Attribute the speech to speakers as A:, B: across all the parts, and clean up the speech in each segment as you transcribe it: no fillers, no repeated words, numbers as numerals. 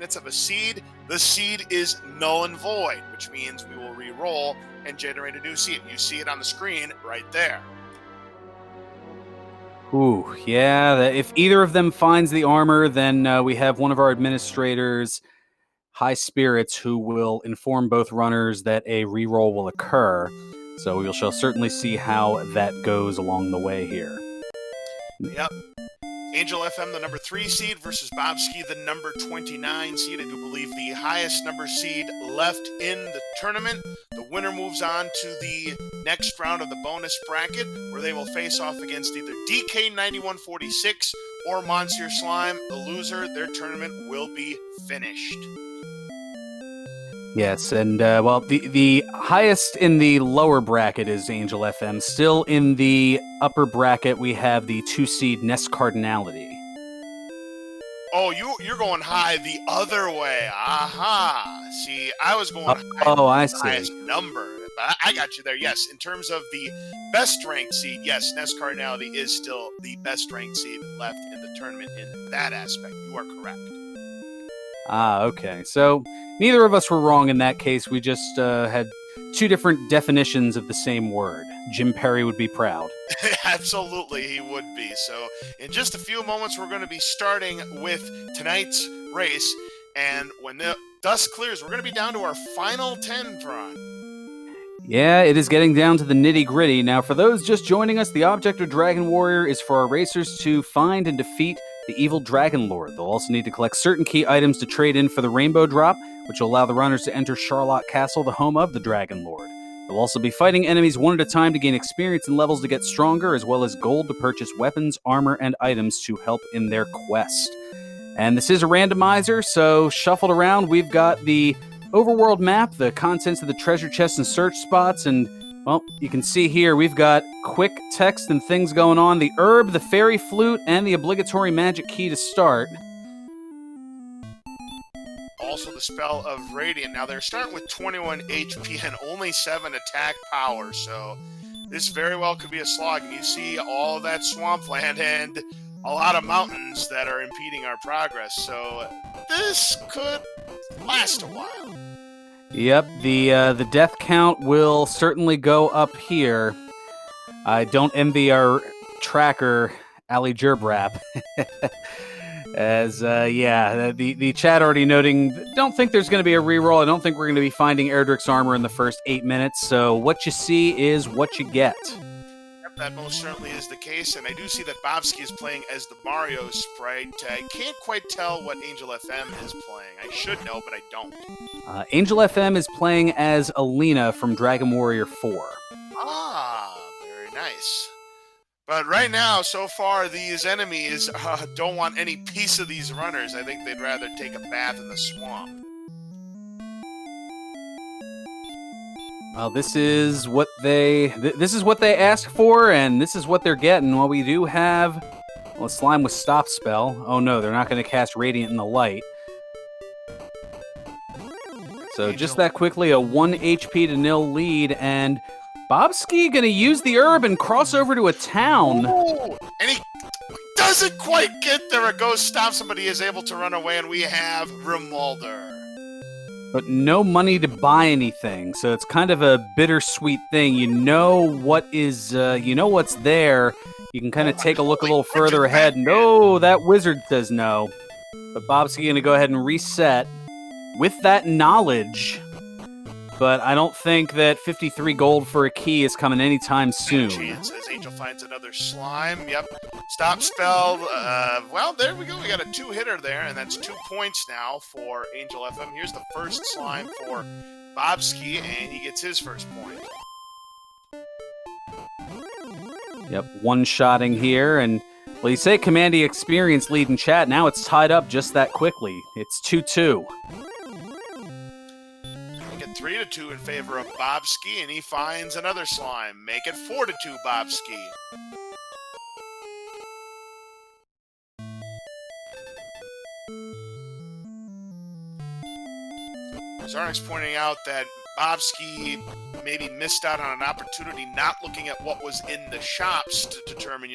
A: units of a seed, the seed is null and void, which means we will re-roll and generate a new seed. You see it on the screen right there.
B: Ooh, yeah. If either of them finds the armor, then we have one of our administrators, High Spirits, who will inform both runners that a reroll will occur. So we shall certainly see how that goes along the way here.
A: Yep. Angel FM, the number 3 seed, versus Bobski, the number 29 seed. I do believe the highest number seed left in the tournament. The winner moves on to the next round of the bonus bracket, where they will face off against either DK9146 or Monsieur Slime. The loser, their tournament will be finished.
B: Yes, and well, the highest in the lower bracket is Angel FM. Still in the upper bracket, we have the 2 seed Nest Cardinality.
A: Oh, you're going high the other way. Aha. See, I was going high.
B: Oh, I
A: the
B: see.
A: Highest number. But I got you there. Yes, in terms of the best ranked seed, yes, Nest Cardinality is still the best ranked seed left in the tournament in that aspect. You are correct.
B: Ah, okay. So neither of us were wrong in that case. We just had 2 different definitions of the same word. Jim Perry would be proud.
A: Absolutely, he would be. So in just a few moments, we're going to be starting with tonight's race. And when the dust clears, we're going to be down to our final 10, Thron.
B: Yeah, it is getting down to the nitty-gritty. Now, for those just joining us, the object of Dragon Warrior is for our racers to find and defeat the evil Dragon Lord. They'll also need to collect certain key items to trade in for the Rainbow Drop, which will allow the runners to enter Charlotte Castle, the home of the Dragon Lord. They'll also be fighting enemies one at a time to gain experience and levels to get stronger, as well as gold to purchase weapons, armor, and items to help in their quest. And this is a randomizer, so shuffled around, we've got the overworld map, the contents of the treasure chests and search spots, and well, you can see here we've got quick text and things going on. The herb, the fairy flute, and the obligatory magic key to start.
A: Also the spell of Radiant. Now they're starting with 21 HP and only 7 attack power, so this very well could be a slog. And you see all of that swampland and a lot of mountains that are impeding our progress, so this could last a while.
B: Yep, the death count will certainly go up here. I don't envy our tracker, Ali Jerbrap. As, the chat already noting, don't think there's going to be a reroll. I don't think we're going to be finding Erdrick's armor in the first 8 minutes, so what you see is what you get.
A: Yep, that most certainly is the case, and I do see that Bobski is playing as the Mario sprite. I can't quite tell what Angel FM is playing. I should know, but I don't.
B: Angel FM is playing as Alina from Dragon Warrior 4.
A: Ah, very nice. But right now, so far, these enemies don't want any piece of these runners. I think they'd rather take a bath in the swamp.
B: Well, this is what they asked for, and this is what they're getting. Well, we do have a slime with stop spell. Oh no, they're not going to cast Radiant in the light. So just that quickly, a 1 HP to 0 lead, and Bobski going to use the herb and cross over to a town.
A: Ooh, and he doesn't quite get there. A ghost stops him, but he is able to run away, and we have Rimuldar.
B: But no money to buy anything, so it's kind of a bittersweet thing. You know what is, what's there. You can kind of take a look a little further ahead. No, that wizard says no. But Bobski going to go ahead and reset with that knowledge. But I don't think that 53 gold for a key is coming anytime soon.
A: Chance as Angel finds another slime. Yep. Stop spell. Well, there we go. We got a 2-hitter there, and that's 2 points now for Angel FM. Here's the first slime for Bobski, and he gets his first point.
B: Yep, one-shotting here, and well, you say Commandy experience lead in chat. Now it's tied up just that quickly. It's 2-2.
A: 3-2 in favor of Bobski, and he finds another slime. Make it 4-2, Bobski. Zarnik's pointing out that Bobski maybe missed out on an opportunity not looking at what was in the shops to determine,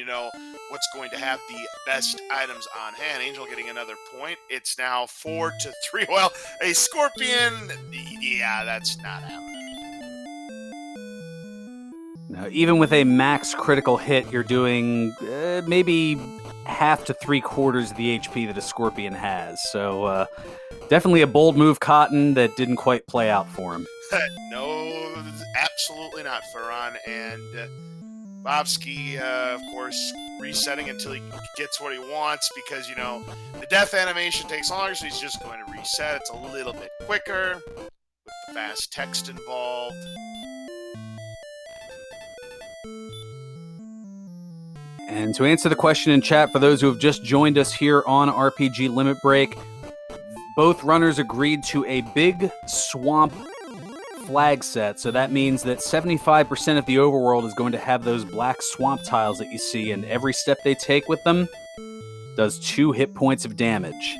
A: what's going to have the best items on hand. Angel getting another point. It's now 4-3. Well, a Scorpion, yeah, that's not happening.
B: Now, even with a max critical hit, you're doing maybe half to 3/4 of the HP that a Scorpion has. So definitely a bold move, Cotton, that didn't quite play out for him.
A: No, absolutely not, Ferran. And Bobski, of course, resetting until he gets what he wants because, the death animation takes longer, so he's just going to reset. It's a little bit quicker with the fast text involved.
B: And to answer the question in chat, for those who have just joined us here on RPG Limit Break, both runners agreed to a big swamp flag set. So that means that 75% of the overworld is going to have those black swamp tiles that you see, and every step they take with them does 2 hit points of damage.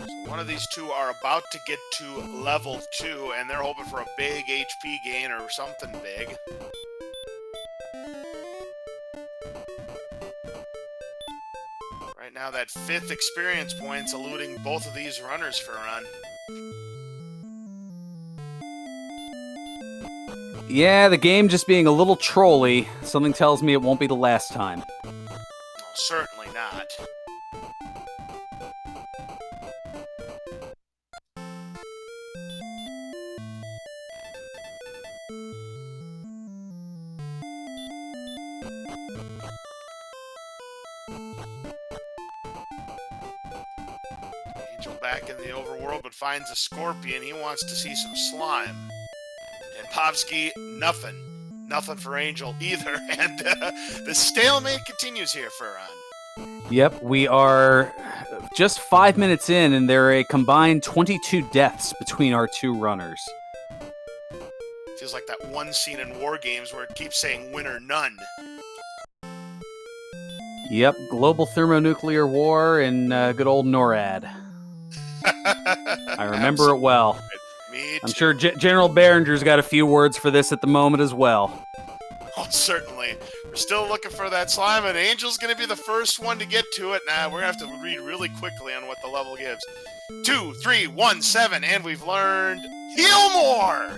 A: So one of these two are about to get to level 2, and they're hoping for a big HP gain or something big. Right now, that 5th experience point's eluding both of these runners for a run.
B: Yeah, the game just being a little trolly. Something tells me it won't be the last time.
A: Well, certainly not. Angel back in the overworld, but finds a Scorpion. He wants to see some slime. And Bobski, nothing. Nothing for Angel either. And the stalemate continues here for Ron.
B: Yep, we are just 5 minutes in, and there are a combined 22 deaths between our two runners.
A: Feels like that one scene in War Games where it keeps saying win or none.
B: Yep, global thermonuclear war and good old NORAD. I remember it well.
A: Me too.
B: I'm sure General Behringer's got a few words for this at the moment as well.
A: Oh, certainly. We're still looking for that slime, and Angel's going to be the first one to get to it. Now, we're going to have to read really quickly on what the level gives. 2, 3, 1, 7, and we've learned heal more!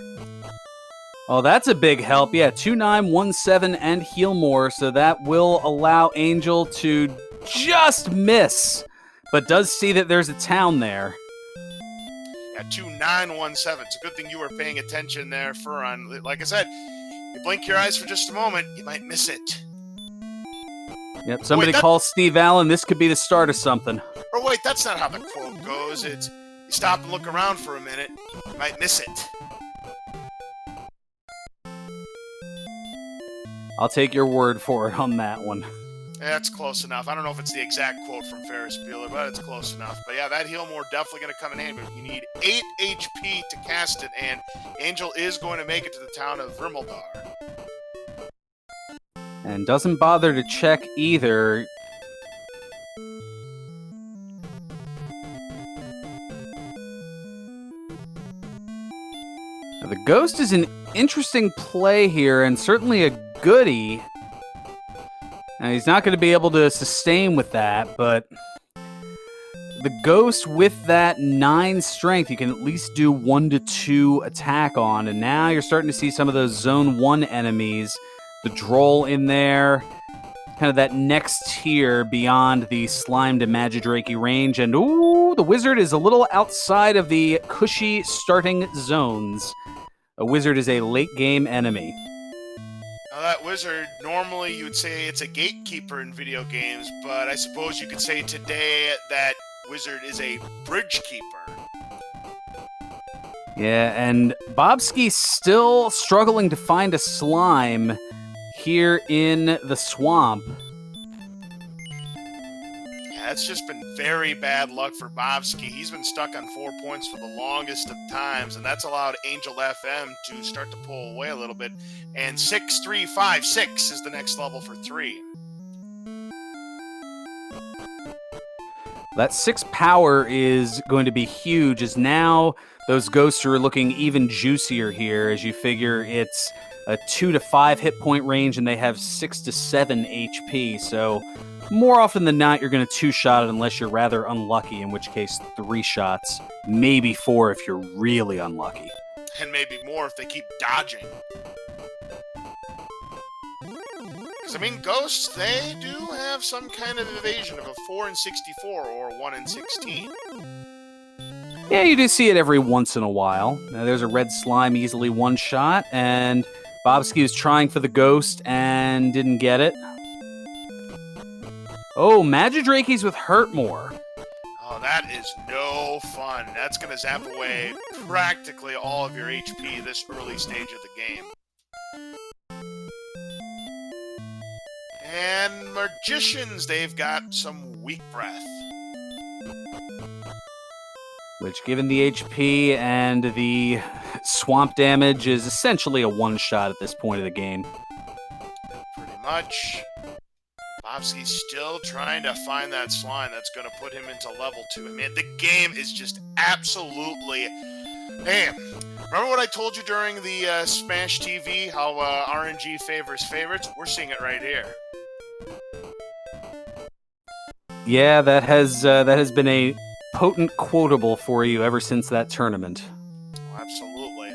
B: Oh, that's a big help. Yeah, 2, 9, 1, 7, and heal more, so that will allow Angel to just miss, but does see that there's a town there.
A: Yeah, 2, 9, 1, 7. It's a good thing you were paying attention there, Furon. Like I said, you blink your eyes for just a moment, you might miss it.
B: Yep, somebody call Steve Allen. This could be the start of something.
A: Or wait, that's not how the quote goes. It's, you stop and look around for a minute, you might miss it.
B: I'll take your word for it on that one.
A: Yeah, that's close enough. I don't know if it's the exact quote from Ferris Bueller, but it's close enough. But yeah, that heal more definitely going to come in handy. But you need 8 HP to cast it, and Angel is going to make it to the town of Vermildar.
B: And doesn't bother to check either. Now, the Ghost is an interesting play here, and certainly a goodie. Now, he's not going to be able to sustain with that, but the Ghost with that 9 strength, you can at least do 1 to 2 attack on, and now you're starting to see some of those Zone 1 enemies, the Droll in there, kind of that next tier beyond the Slime to Magidrake range, and ooh, the Wizard is a little outside of the cushy starting zones. A Wizard is a late-game enemy.
A: Now that Wizard, normally you would say it's a gatekeeper in video games, but I suppose you could say today that Wizard is a bridge keeper.
B: Yeah, and Bobski's still struggling to find a slime here in the swamp.
A: Yeah, it's just been very bad luck for Bobski. He's been stuck on 4 points for the longest of times, and that's allowed Angel FM to start to pull away a little bit. And 6, 3, 5, 6 is the next level for 3.
B: That 6 power is going to be huge, as now those ghosts are looking even juicier here, as you figure it's a 2 to 5 hit point range, and they have 6 to 7 HP. So more often than not, you're going to 2-shot it unless you're rather unlucky, in which case 3 shots, maybe 4 if you're really unlucky.
A: And maybe more if they keep dodging. Because, I mean, ghosts, they do have some kind of evasion of a 4 in 64 or 1 in 16.
B: Yeah, you do see it every once in a while. Now, there's a red slime easily 1-shot, and Bobski was trying for the ghost and didn't get it. Oh, Magidrake's with Hurt More.
A: Oh, that is no fun. That's going to zap away practically all of your HP this early stage of the game. And Magicians, they've got some weak breath.
B: Which, given the HP and the swamp damage, is essentially a 1-shot at this point of the game.
A: Pretty much. Bobski's still trying to find that slime that's going to put him into level 2. I mean, the game is just absolutely... Man, remember what I told you during the Smash TV, how RNG favors favorites? We're seeing it right here.
B: Yeah, that has been a potent quotable for you ever since that tournament.
A: Oh, absolutely.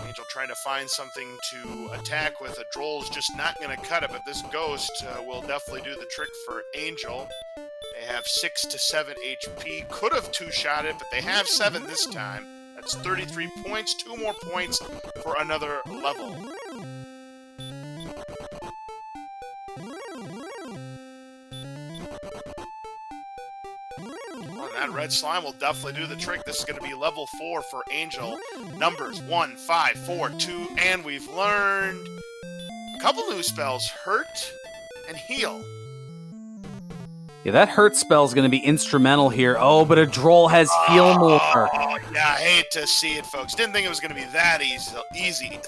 A: Angel trying to find something to attack with. A Droll's just not going to cut it, but this Ghost will definitely do the trick for Angel. They have 6 to 7 HP. Could have 2-shot it, but they have 7 this time. That's 33 points. 2 more points for another level. That red slime will definitely do the trick. This is going to be level 4 for Angel. Numbers 1, 5, 4, 2, and we've learned a couple new spells, Hurt and Heal.
B: Yeah, that Hurt spell is going to be instrumental here. Oh, but a Droll has Heal More.
A: Oh, yeah, I hate to see it, folks. Didn't think it was going to be that easy. You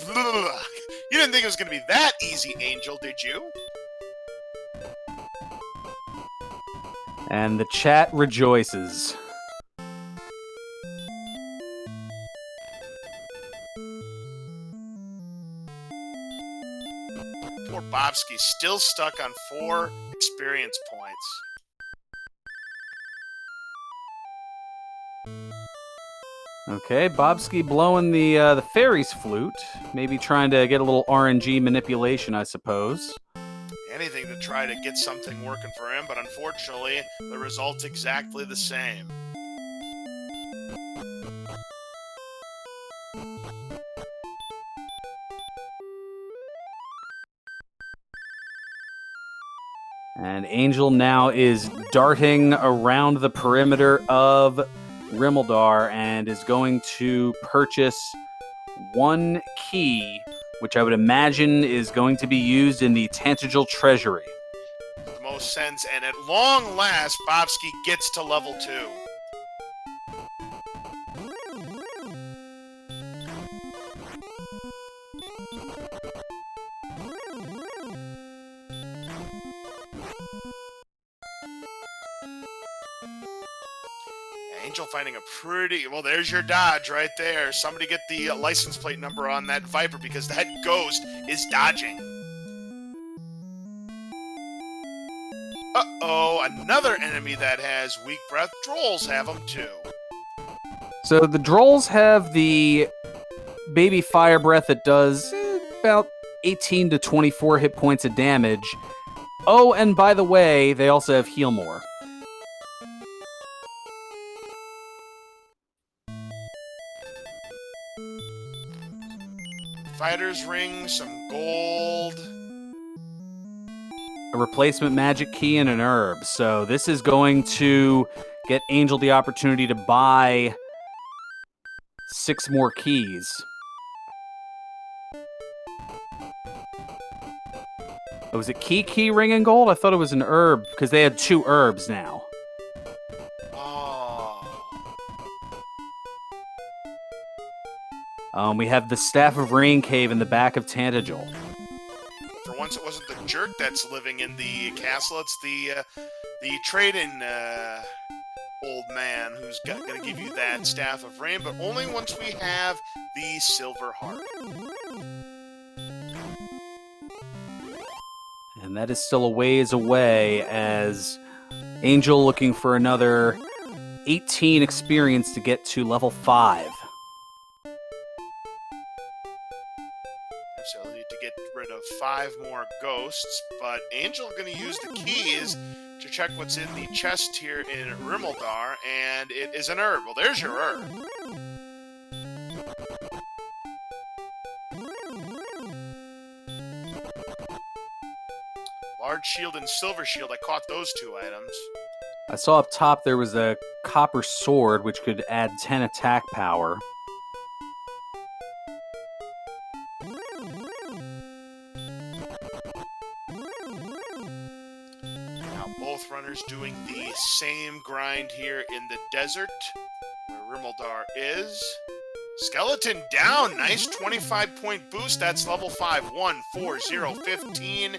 A: didn't think it was going to be that easy, Angel, did you?
B: And the chat rejoices.
A: Poor Bobski still stuck on 4 experience points.
B: Okay, Bobski blowing the fairy's flute. Maybe trying to get a little RNG manipulation, I suppose.
A: Anything to try to get something working for him, but unfortunately, the result's exactly the same.
B: And Angel now is darting around the perimeter of Rimmildar and is going to purchase 1 key, which I would imagine is going to be used in the Tantagel Treasury.
A: The most sense, and at long last, Bobski gets to level 2. Angel finding a pretty... Well, there's your dodge right there. Somebody get the license plate number on that Viper because that Ghost is dodging. Uh-oh, another enemy that has weak breath. Drolls have them too.
B: So the Drolls have the baby fire breath that does about 18 to 24 hit points of damage. Oh, and by the way, they also have Heal More.
A: Fighter's ring, some gold.
B: A replacement magic key and an herb. So this is going to get Angel the opportunity to buy 6 more keys. Oh, was it key, ring, and gold? I thought it was an herb, because they had 2 herbs now. We have the Staff of Rain Cave in the back of Tantagel.
A: For once, it wasn't the jerk that's living in the castle. It's the trade-in old man who's going to give you that Staff of Rain, but only once we have the Silver Heart.
B: And that is still a ways away, as Angel looking for another 18 experience to get to level 5.
A: So they need to get rid of 5 more ghosts, but Angel going to use the keys to check what's in the chest here in Rimmildar, and it is an herb. Well, there's your herb. Large shield and silver shield. I caught those 2 items.
B: I saw up top there was a copper sword, which could add 10 attack power.
A: Now both runners doing the same grind here in the desert, where Rimmildar is. Skeleton down. Nice 25-point boost. That's level 5. 1, 4, 0, 15.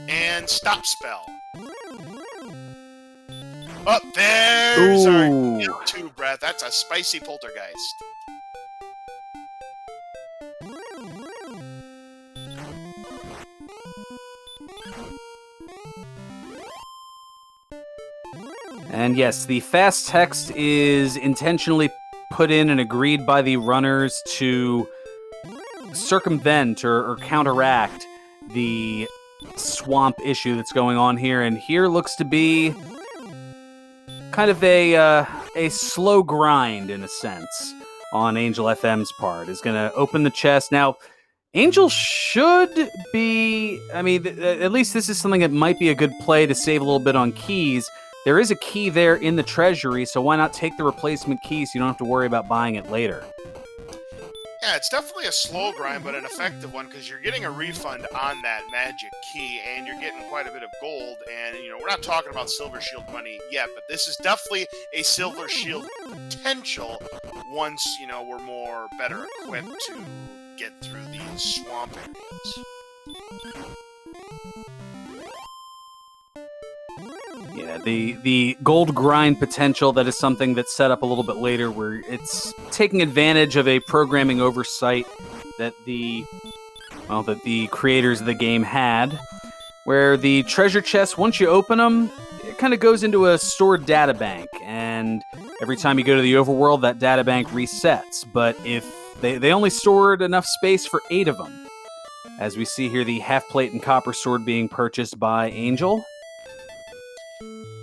A: And stop spell. Up there's our 2 breath. That's a spicy poltergeist.
B: And yes, the fast text is intentionally put in and agreed by the runners to circumvent or counteract the swamp issue that's going on here. And here looks to be kind of a slow grind, in a sense, on Angel FM's part. Is going to open the chest. Now, Angel should be, I mean, at least this is something that might be a good play to save a little bit on keys. There is a key there in the treasury, so why not take the replacement key so you don't have to worry about buying it later?
A: Yeah, it's definitely a slow grind, but an effective one, because you're getting a refund on that magic key, and you're getting quite a bit of gold, and, you know, we're not talking about Silver Shield money yet, but this is definitely a Silver Shield potential once, you know, we're more better equipped to get through these swamp areas.
B: Yeah, the gold grind potential, that is something that's set up a little bit later, where it's taking advantage of a programming oversight that the creators of the game had, where the treasure chests, once you open them, it kind of goes into a stored data bank, and every time you go to the overworld, that data bank resets. But if they only stored enough space for 8 of them, as we see here, the half plate and copper sword being purchased by Angel.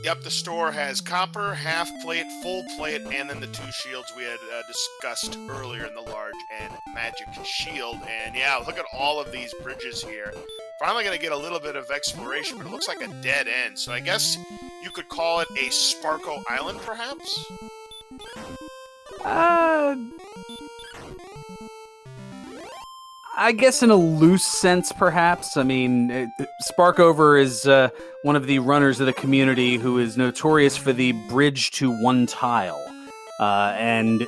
A: Yep, the store has copper, half plate, full plate, and then the 2 shields we had discussed earlier in the large and magic shield. And yeah, look at all of these bridges here. Finally going to get a little bit of exploration, but it looks like a dead end. So I guess you could call it a Sparko Island, perhaps?
B: I guess in a loose sense, perhaps. I mean, Sparkover is one of the runners of the community who is notorious for the bridge to 1 tile. And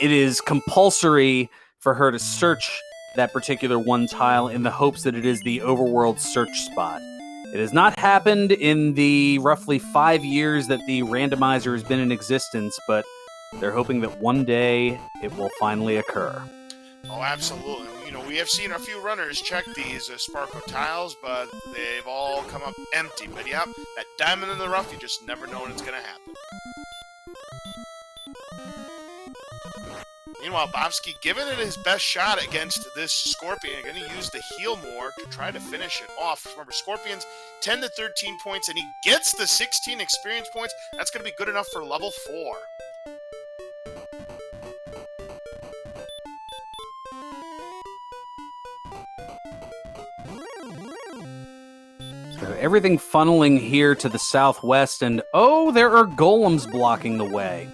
B: it is compulsory for her to search that particular 1 tile in the hopes that it is the overworld search spot. It has not happened in the roughly 5 years that the randomizer has been in existence, but they're hoping that one day it will finally occur.
A: Oh, absolutely. You know, we have seen a few runners check these Sparko tiles, but they've all come up empty. But yeah, that diamond in the rough, you just never know when it's going to happen. Meanwhile, Bobski giving it his best shot against this Scorpion. Going to use the heal more to try to finish it off. Remember, Scorpion's 10 to 13 points, and he gets the 16 experience points. That's going to be good enough for level 4.
B: So everything funneling here to the southwest, and oh, there are golems blocking the way.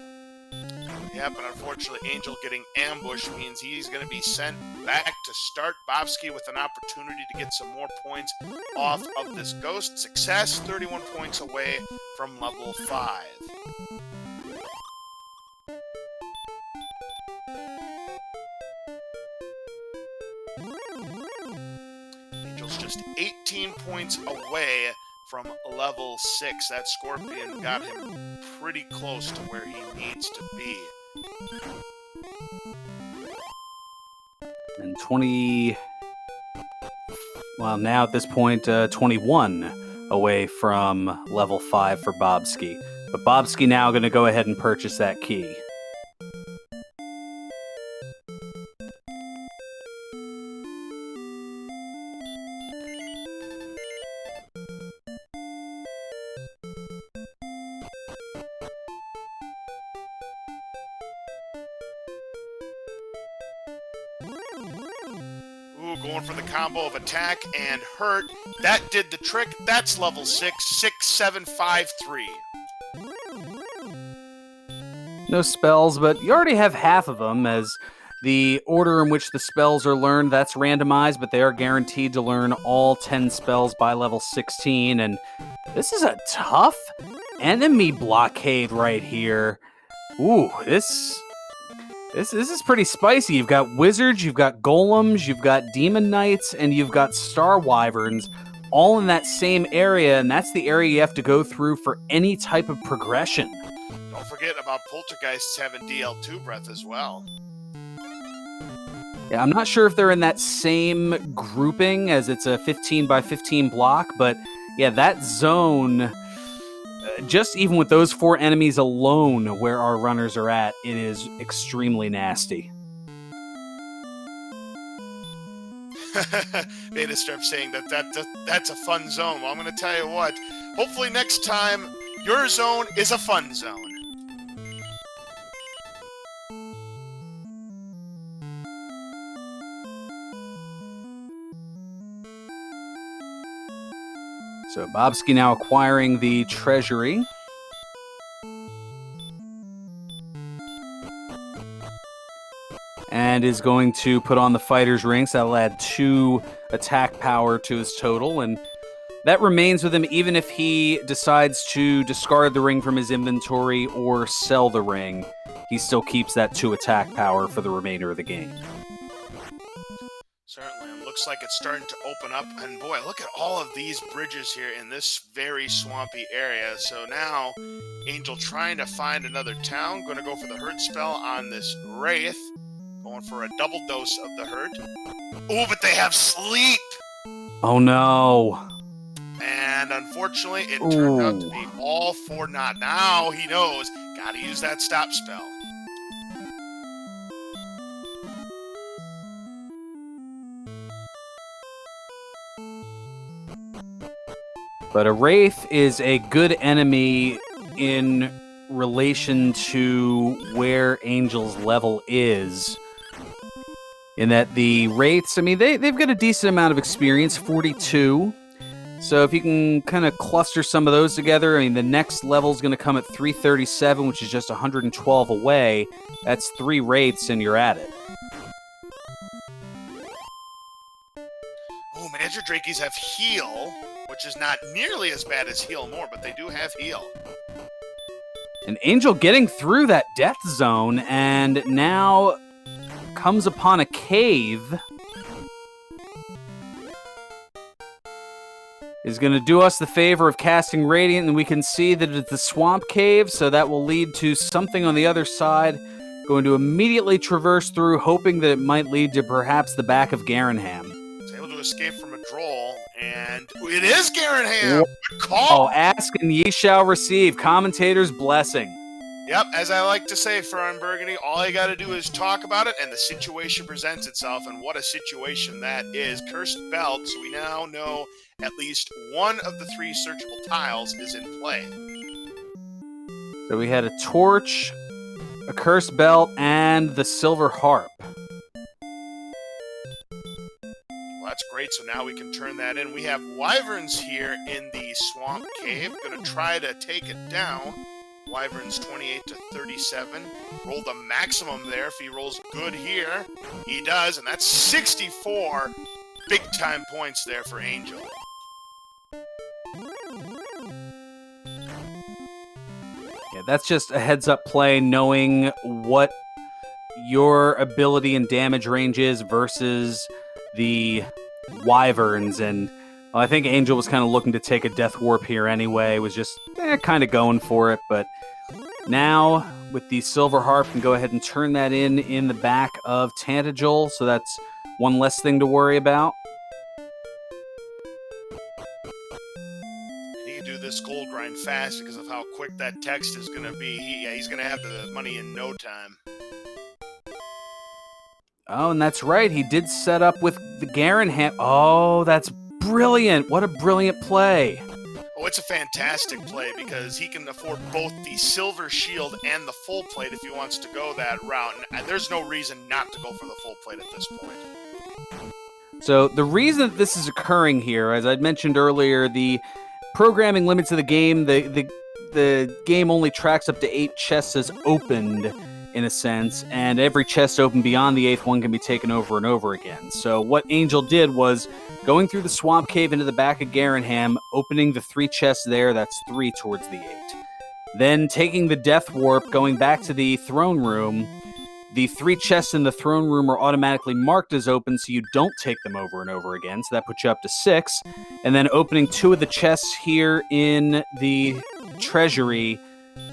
A: Yeah, but unfortunately, Angel getting ambushed means he's going to be sent back to start. Bobski with an opportunity to get some more points off of this ghost. Success, 31 points away from level 5. Angel's just 18 points away from level 6. That Scorpion got him pretty close to where he needs to be.
B: And 20... Well, now at this point, 21 away from level 5 for Bobski. But Bobski now going to go ahead and purchase that key.
A: Ooh, going for the combo of attack and hurt. That did the trick. That's level 6, 6753.
B: No spells, but you already have half of them, as the order in which the spells are learned, that's randomized, but they are guaranteed to learn all 10 spells by level 16, and this is a tough enemy blockade right here. Ooh, this is pretty spicy. You've got wizards, you've got golems, you've got demon knights, and you've got star wyverns, all in that same area, and that's the area you have to go through for any type of progression.
A: Don't forget about poltergeists having DL2 breath as well.
B: Yeah, I'm not sure if they're in that same grouping, as it's a 15 by 15 block, but yeah, that zone, just even with those 4 enemies alone where our runners are at, it is extremely nasty.
A: Beta Strip saying that's a fun zone. Well, I'm going to tell you what, hopefully next time your zone is a fun zone.
B: So Bobski now acquiring the treasury. And is going to put on the fighter's ring, so that'll add 2 attack power to his total, and that remains with him even if he decides to discard the ring from his inventory or sell the ring. He still keeps that 2 attack power for the remainder of the game.
A: Certainly, and looks like it's starting to open up, and boy, look at all of these bridges here in this very swampy area. So now, Angel trying to find another town, going to go for the hurt spell on this Wraith. Going for a double dose of the hurt. Oh, but they have sleep!
B: Oh no.
A: And unfortunately, it turned out to be all for naught. Now he knows, gotta use that stop spell.
B: But a Wraith is a good enemy in relation to where Angel's level is. In that the Wraiths, I mean, they've got a decent amount of experience, 42. So if you can kind of cluster some of those together, I mean, the next level is going to come at 337, which is just 112 away. That's 3 Wraiths, and you're at it.
A: Oh, Manager Drakeys have heal, which is not nearly as bad as heal more, but they do have heal.
B: And Angel getting through that death zone, and now comes upon a cave. Is going to do us the favor of casting Radiant, and we can see that it's the Swamp Cave, so that will lead to something on the other side. Going to immediately traverse through, hoping that it might lead to perhaps the back of Garanham.
A: It's able to escape from a droll, and it is Garanham! Good call!
B: Oh, ask and ye shall receive. Commentator's blessing.
A: Yep, as I like to say, Ferran Burgundy, all you gotta do is talk about it, and the situation presents itself, and what a situation that is. Cursed Belt, so we now know at least one of the 3 searchable tiles is in play.
B: So we had a torch, a Cursed Belt, and the Silver Harp.
A: Well, that's great, so now we can turn that in. We have Wyverns here in the Swamp Cave, gonna try to take it down. Wyvern's 28 to 37. Rolled a maximum there. If he rolls good here, he does, and that's 64 big-time points there for Angel.
B: Yeah, that's just a heads-up play, knowing what your ability and damage range is versus the Wyverns, and I think Angel was kind of looking to take a Death Warp here anyway, was just kind of going for it, but now with the Silver Harp can go ahead and turn that in the back of Tantagel, so that's one less thing to worry about.
A: fast because of how quick that text is going to be. He's going to have the money in no time.
B: Oh, and that's right. He did set up with the Garanham. Oh, that's brilliant. What a brilliant play.
A: Oh, it's a fantastic play because he can afford both the silver shield and the full plate if he wants to go that route. And there's no reason not to go for the full plate at this point.
B: So the reason that this is occurring here, as I mentioned earlier, the programming limits of the game, the game only tracks up to 8 chests as opened, in a sense, and every chest open beyond the 8th one can be taken over and over again. So what Angel did was going through the swamp cave into the back of Garanham, opening the 3 chests there, that's 3 towards the 8. Then taking the Death Warp, going back to the throne room. The 3 chests in the throne room are automatically marked as open, so you don't take them over and over again, so that puts you up to 6. And then opening 2 of the chests here in the treasury,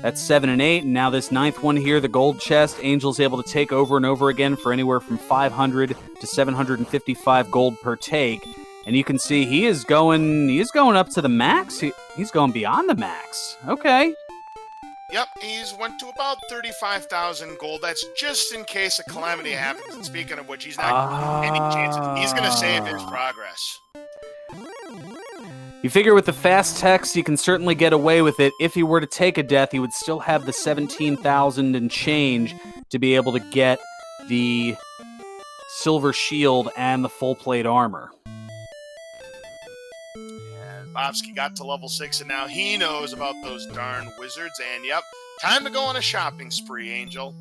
B: that's 7 and 8, and now this 9th one here, the gold chest, Angel's able to take over and over again for anywhere from 500 to 755 gold per take. And you can see he is going up to the max. He's going beyond the max. Okay.
A: Yep, he's went to about 35,000 gold. That's just in case a calamity happens. And speaking of which, he's not any chances. He's going to save his progress.
B: You figure with the fast text, he can certainly get away with it. If he were to take a death, he would still have the 17,000 and change to be able to get the silver shield and the full plate armor.
A: And Bobski got to level 6, and now he knows about those darn wizards. And yep, time to go on a shopping spree, Angel.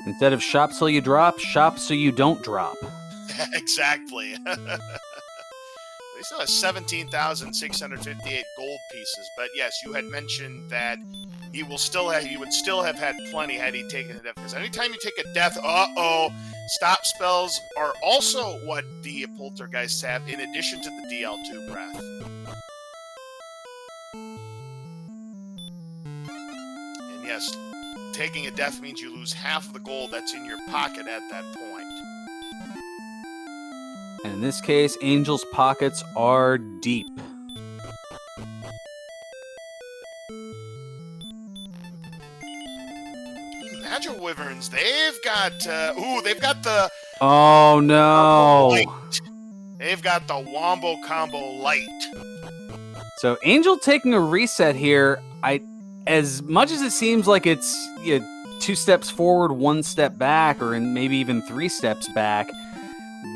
B: Instead of shop so you drop, shop so you don't drop.
A: Exactly. He still has 17,658 gold pieces, but yes, you had mentioned that he would still have had plenty had he taken a death. Because anytime you take a death, stop spells are also what the poltergeists have in addition to the DL2 breath. And yes, taking a death means you lose half of the gold that's in your pocket at that point.
B: And in this case, Angel's pockets are deep.
A: Magic Wyverns, they've got the...
B: Oh, no.
A: Light. They've got the Wombo Combo Light.
B: So Angel taking a reset here, as much as it seems like it's 2 steps forward, 1 step back, or maybe even 3 steps back,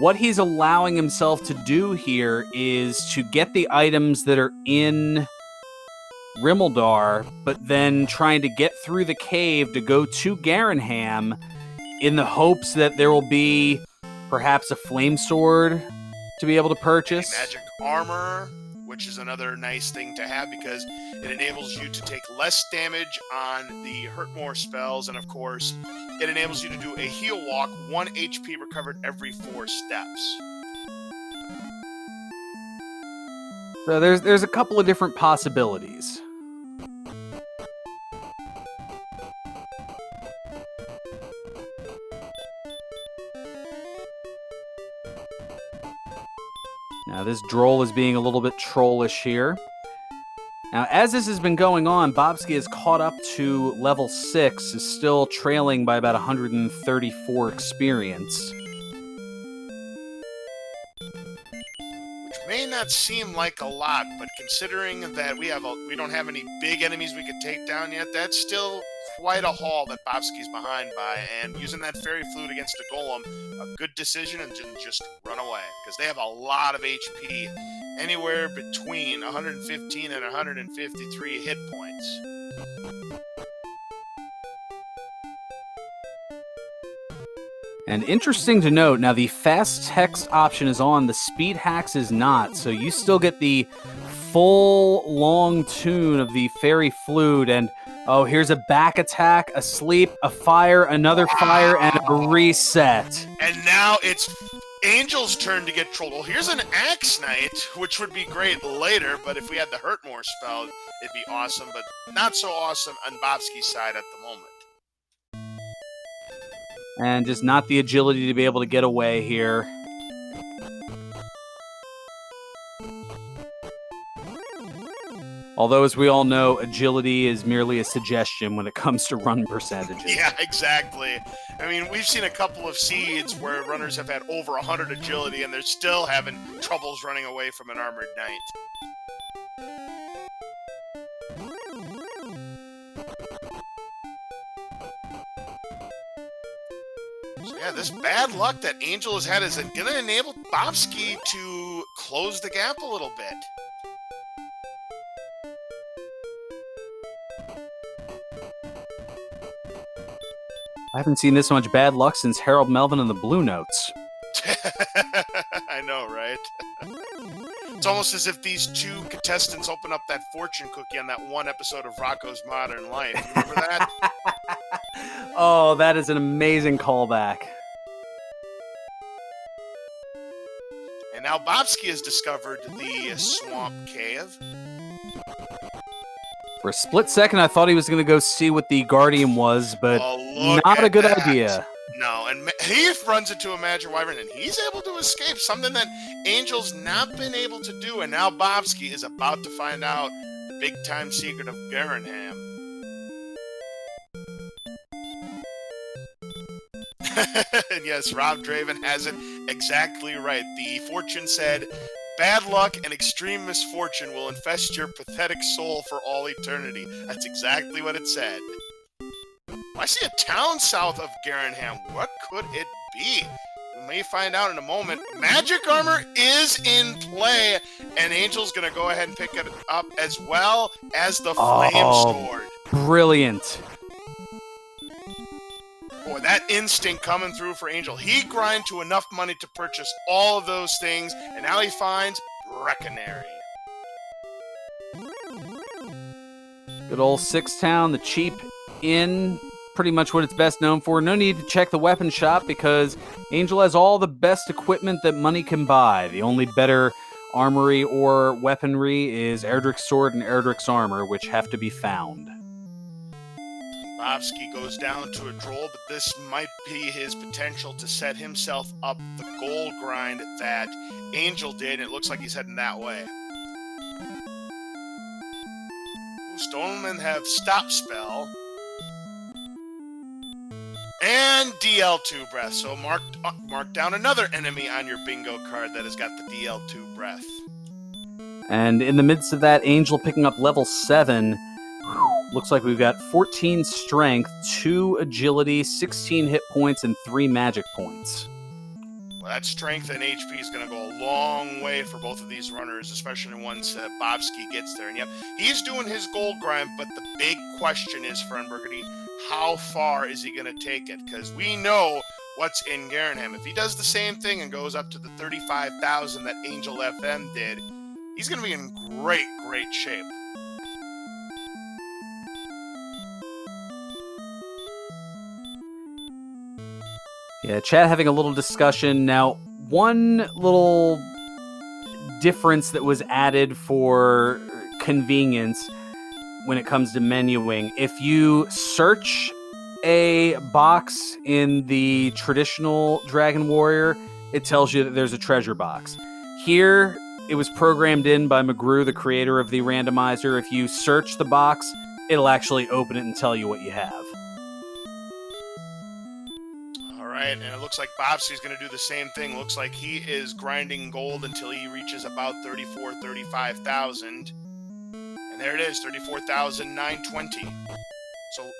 B: what he's allowing himself to do here is to get the items that are in Rimmildar, but then trying to get through the cave to go to Garanham in the hopes that there will be perhaps a flame sword to be able to purchase.
A: Magic armor, which is another nice thing to have because it enables you to take less damage on the hurt more spells, and of course, it enables you to do a heal walk, 1 HP recovered every 4 steps.
B: So there's a couple of different possibilities. Now this droll is being a little bit trollish here. Now, as this has been going on, Bobski is caught up to level 6, is still trailing by about 134 experience.
A: Which may not seem like a lot, but considering that we don't have any big enemies we could take down yet, that's still quite a haul that Bobski's behind by, and using that Fairy Flute against a Golem, a good decision, and just run away, because they have a lot of HP, anywhere between 115 and 153 hit points.
B: And interesting to note, now the fast text option is on, the speed hacks is not, so you still get the full long tune of the Fairy Flute, and oh, here's a back attack, a sleep, a fire, another fire, and a reset.
A: And now it's Angel's turn to get trolled. Well, here's an Axe Knight, which would be great later, but if we had the Hurt More spell, it'd be awesome, but not so awesome on Bobski's side at the moment.
B: And just not the agility to be able to get away here. Although, as we all know, agility is merely a suggestion when it comes to run percentages.
A: Yeah, exactly. I mean, we've seen a couple of seeds where runners have had over 100 agility and they're still having troubles running away from an armored knight. So yeah, this bad luck that Angel has had is going to enable Bobski to close the gap a little bit.
B: I haven't seen this much bad luck since Harold Melvin and the Blue Notes.
A: I know, right? It's almost as if these two contestants open up that fortune cookie on that one episode of Rocko's Modern Life. Remember that?
B: Oh, that is an amazing callback.
A: And now Bobski has discovered the swamp cave.
B: For a split second, I thought he was going to go see what the Guardian was, but not a good idea.
A: No, and he runs into a Magic Wyvern, and he's able to escape, something that Angel's not been able to do, and now Bobski is about to find out the big-time secret of Garanham. And yes, Rob Draven has it exactly right. The fortune said, "Bad luck and extreme misfortune will infest your pathetic soul for all eternity." That's exactly what it said. I see a town south of Garanham. What could it be? We may find out in a moment. Magic armor is in play, and Angel's going to go ahead and pick it up as well as the Flame Sword.
B: Brilliant.
A: Boy, that instinct coming through for Angel. He grind to enough money to purchase all of those things, and now he finds Breckenary.
B: Good old Six Town, the cheap inn, pretty much what it's best known for. No need to check the weapon shop because Angel has all the best equipment that money can buy. The only better armory or weaponry is Erdrick's sword and Erdrick's armor, which have to be found.
A: Bobski goes down to a droll, but this might be his potential to set himself up the gold grind that Angel did, and it looks like he's heading that way. Stonemen have Stop Spell. And DL2 Breath. So mark down another enemy on your bingo card that has got the DL2 Breath.
B: And in the midst of that, Angel picking up level 7. Looks like we've got 14 strength, 2 agility, 16 hit points, and 3 magic points.
A: Well, that strength and HP is going to go a long way for both of these runners, especially once Bobski gets there. And yep, he's doing his gold grind, but the big question is, Friend Burgundy, how far is he going to take it? Because we know what's in Garanham. If he does the same thing and goes up to the 35,000 that Angel FM did, he's going to be in great, great shape.
B: Yeah, chat having a little discussion. Now, one little difference that was added for convenience when it comes to menuing, if you search a box in the traditional Dragon Warrior, it tells you that there's a treasure box. Here, it was programmed in by McGrew, the creator of the randomizer. If you search the box, it'll actually open it and tell you what you have.
A: Right, and it looks like Bobski's going to do the same thing. Looks like he is grinding gold until he reaches about 35,000. And there it is, 34,920. So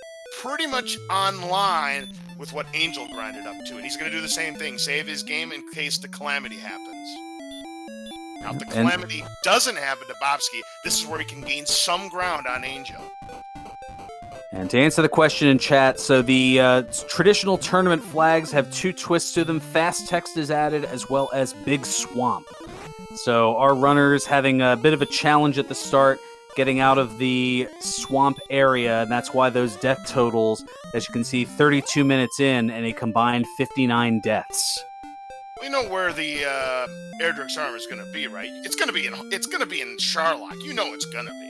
A: pretty much on line with what Angel grinded up to. And he's going to do the same thing, save his game in case the calamity happens. Now, if the calamity doesn't happen to Bobski, this is where he can gain some ground on Angel.
B: And to answer the question in chat, so the traditional tournament flags have 2 twists to them. Fast text is added, as well as Big Swamp. So our runners having a bit of a challenge at the start, getting out of the swamp area, and that's why those death totals, as you can see, 32 minutes in, and a combined 59 deaths.
A: We know where the Erdrick's armor is going to be, right? It's going to be in Charlock. You know it's going to be.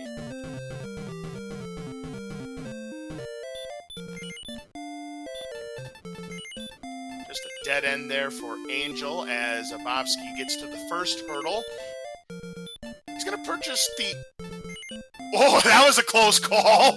A: Dead end there for Angel as Bobski gets to the first hurdle. He's going to purchase the Oh, that was a close call.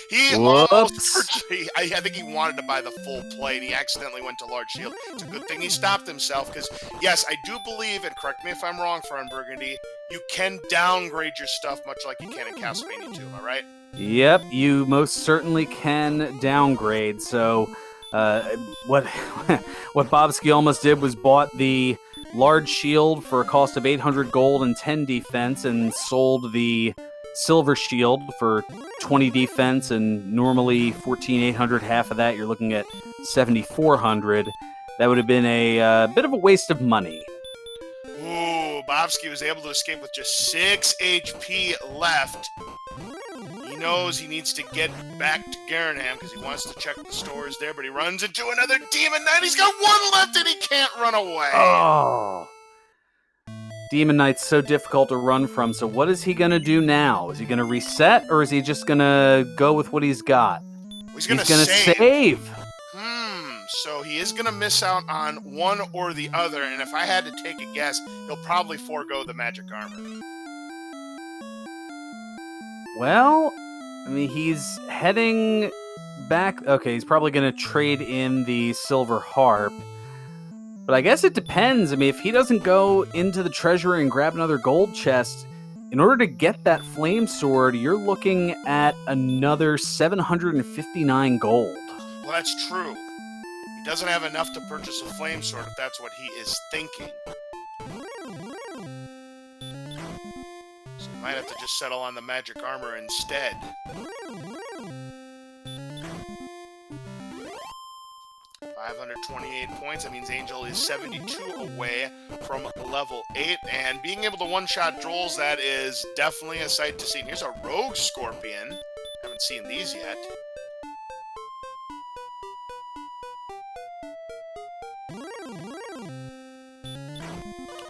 A: He almost, I think he wanted to buy the full plate. He accidentally went to large shield. It's a good thing he stopped himself because, yes, I do believe, and correct me if I'm wrong, Fern Burgundy, you can downgrade your stuff much like you can in Castlevania 2, am I right?
B: Yep, you most certainly can downgrade. So what Bobski almost did was bought the large shield for a cost of 800 gold and 10 defense and sold the silver shield for 20 defense and normally 14,800, half of that you're looking at 7,400. That would have been a bit of a waste of money.
A: Ooh, Bobski was able to escape with just 6 HP left. He knows he needs to get back to Garanham because he wants to check the stores there, but he runs into another Demon Knight. He's got one left and he can't run away.
B: Oh. Demon Knight's so difficult to run from, so what is he going to do now? Is he going to reset, or is he just going to go with what he's got?
A: He's going to
B: save.
A: So he is going to miss out on one or the other, and if I had to take a guess, he'll probably forego the magic armor.
B: Well, I mean, he's heading back. Okay, he's probably going to trade in the silver harp. But I guess it depends. I mean, if he doesn't go into the treasury and grab another gold chest, in order to get that flame sword, you're looking at another 759 gold.
A: Well, that's true. He doesn't have enough to purchase a flame sword if that's what he is thinking. So he might have to just settle on the magic armor instead. 528 points. That means Angel is 72 away from level 8. And being able to one-shot Drolls, that is definitely a sight to see. And here's a Rogue Scorpion. Haven't seen these yet.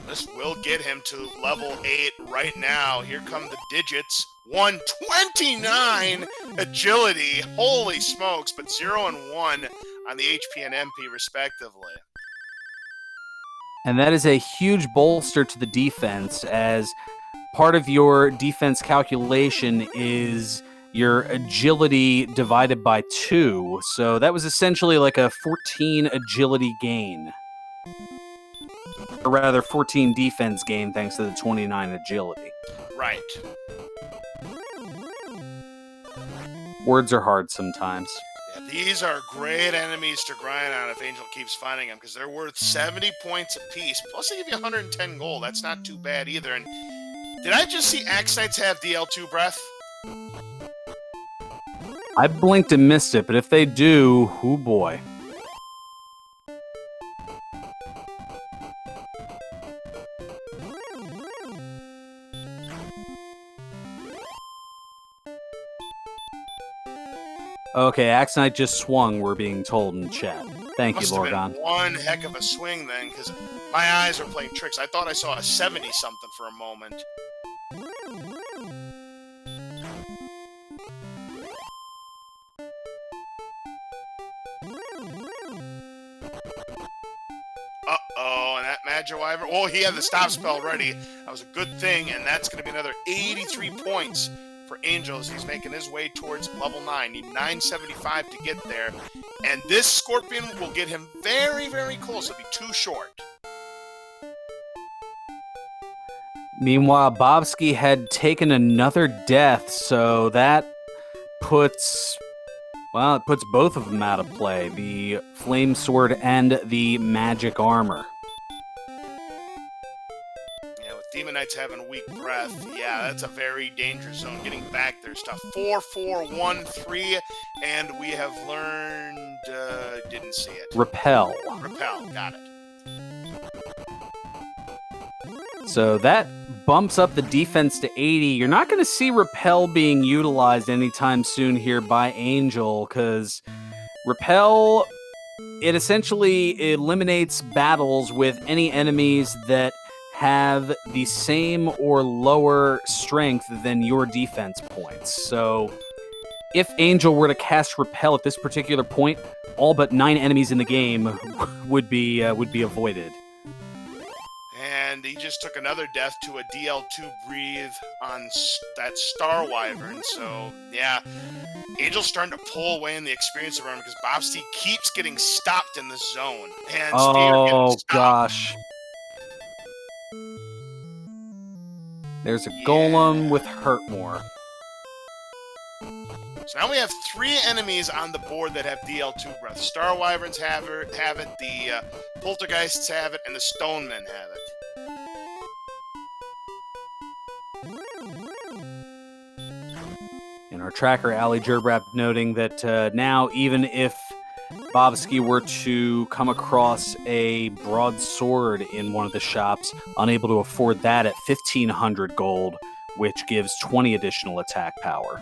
A: This will get him to level 8 right now. Here come the digits. 129 agility. Holy smokes. But 0 and 1 on the HP and MP respectively.
B: And that is a huge bolster to the defense, as part of your defense calculation is your agility divided by 2. So that was essentially like a 14 agility gain. Or rather, 14 defense gain thanks to the 29 agility.
A: Right.
B: Words are hard sometimes.
A: Yeah, these are great enemies to grind on if Angel keeps finding them, because they're worth 70 points apiece. Plus, they give you 110 gold. That's not too bad either. And did I just see Axe Knights have DL2 breath?
B: I blinked and missed it, but if they do, oh boy. Okay, Axe Knight just swung, we're being told in chat. Thank you, Lorgon.
A: Must have been one heck of a swing then, because my eyes are playing tricks. I thought I saw a 70-something for a moment. Uh-oh, and that Magiwyver... Oh, he had the stop spell ready. That was a good thing, and that's going to be another 83 points for Angel as he's making his way towards level 9. Need 975 to get there. And this Scorpion will get him very, very close. It'll be too short.
B: Meanwhile, Bobski had taken another death, so that puts... well, it puts both of them out of play. The Flame Sword and the Magic Armor.
A: Demon Knight's having weak breath. Yeah, that's a very dangerous zone. Getting back there's tough. 4, 4, 1, 3, and we have learned... didn't see it.
B: Repel.
A: Repel, got it.
B: So that bumps up the defense to 80. You're not going to see Repel being utilized anytime soon here by Angel, because Repel, it essentially eliminates battles with any enemies that have the same or lower strength than your defense points. So if Angel were to cast Repel at this particular point, all but 9 enemies in the game would be avoided.
A: And he just took another death to a DL2 breathe on that Star Wyvern. So, yeah, Angel's starting to pull away in the experience around because Bobski keeps getting stopped in the zone. And
B: oh, gosh. There's a Golem with Hurtmore.
A: So now we have 3 enemies on the board that have DL2 breath. Star Wyverns have it, the Poltergeists have it, and the Stonemen have it.
B: In our tracker, Ali Gerbrap noting that now, even if Bobski were to come across a broadsword in one of the shops, unable to afford that at 1,500 gold, which gives 20 additional attack power.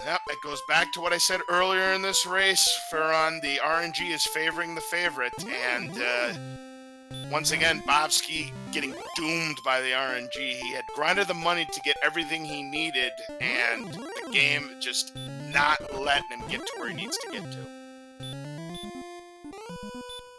A: Yep, it goes back to what I said earlier in this race. Ferron, the RNG is favoring the favorite, and once again, Bobski getting doomed by the RNG. He had grinded the money to get everything he needed, and the game just not letting him get to where he needs to get to.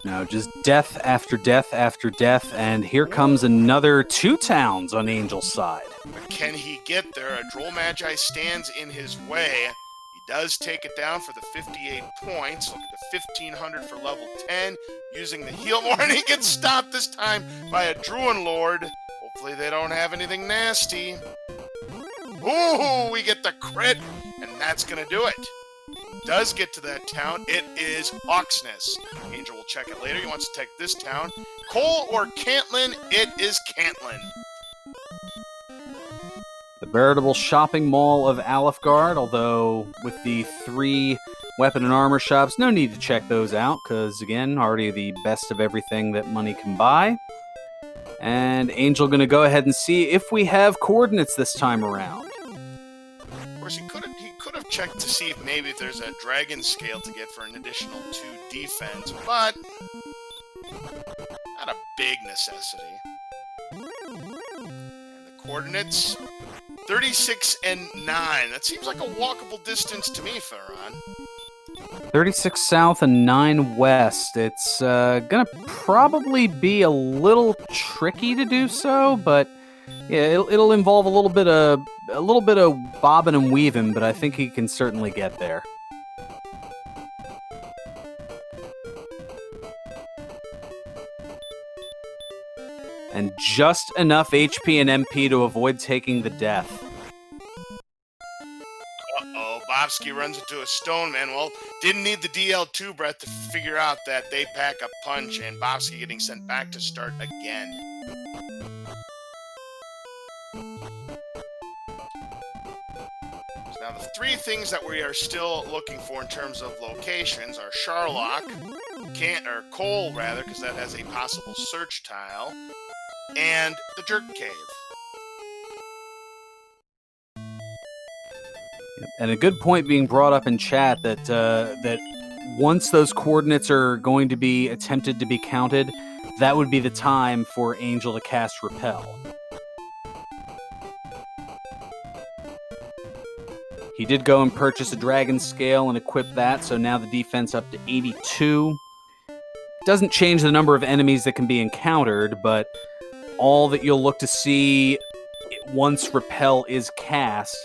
B: Now, just death after death after death, and here comes another 2 towns on Angel's side.
A: But can he get there? A Droll Magi stands in his way. He does take it down for the 58 points. Look at the 1,500 for level 10, using the heal more, and he gets stopped this time by a Druin Lord. Hopefully they don't have anything nasty. Ooh, we get the crit, and that's going to do it. Does get to that town. It is Hawksness. Angel will check it later. He wants to take this town. Cole or Cantlin? It is Cantlin.
B: The veritable shopping mall of Alfgard, although with the 3 weapon and armor shops, no need to check those out, because, again, already the best of everything that money can buy. And Angel going to go ahead and see if we have coordinates this time around.
A: Of course, he could have checked to see if maybe there's a dragon scale to get for an additional 2 defense, but not a big necessity. And the coordinates, 36 and 9. That seems like a walkable distance to me, Ferron.
B: 36 south and 9 west. It's gonna probably be a little tricky to do so, but yeah, it'll involve a little bit of bobbing and weaving, but I think he can certainly get there. And just enough HP and MP to avoid taking the death.
A: Uh-oh, Bobski runs into a stone man. Well, didn't need the DL2 breath to figure out that they pack a punch, and Bobski getting sent back to start again. Now, the 3 things that we are still looking for in terms of locations are Sharlock, or Cole, rather, because that has a possible search tile, and the Jerk Cave.
B: And a good point being brought up in chat that once those coordinates are going to be attempted to be counted, that would be the time for Angel to cast Repel. He did go and purchase a Dragon Scale and equip that, so now the defense up to 82. Doesn't change the number of enemies that can be encountered, but all that you'll look to see once Repel is cast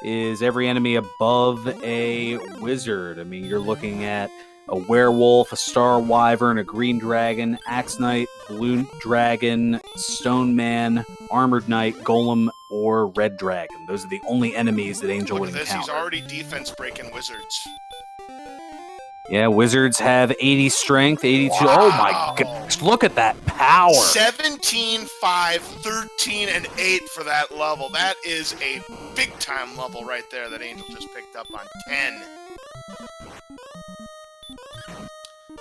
B: is every enemy above a wizard. I mean, you're looking at a werewolf, a star wyvern, a green dragon, axe knight, blue dragon, stone man, armored knight, golem, or red dragon. Those are the only enemies that Angel would encounter.
A: He's already defense breaking wizards.
B: Yeah, wizards have 80 strength, 82. Wow. Oh my gosh, look at that power.
A: 17, 5, 13, and 8 for that level. That is a big time level right there that Angel just picked up on 10.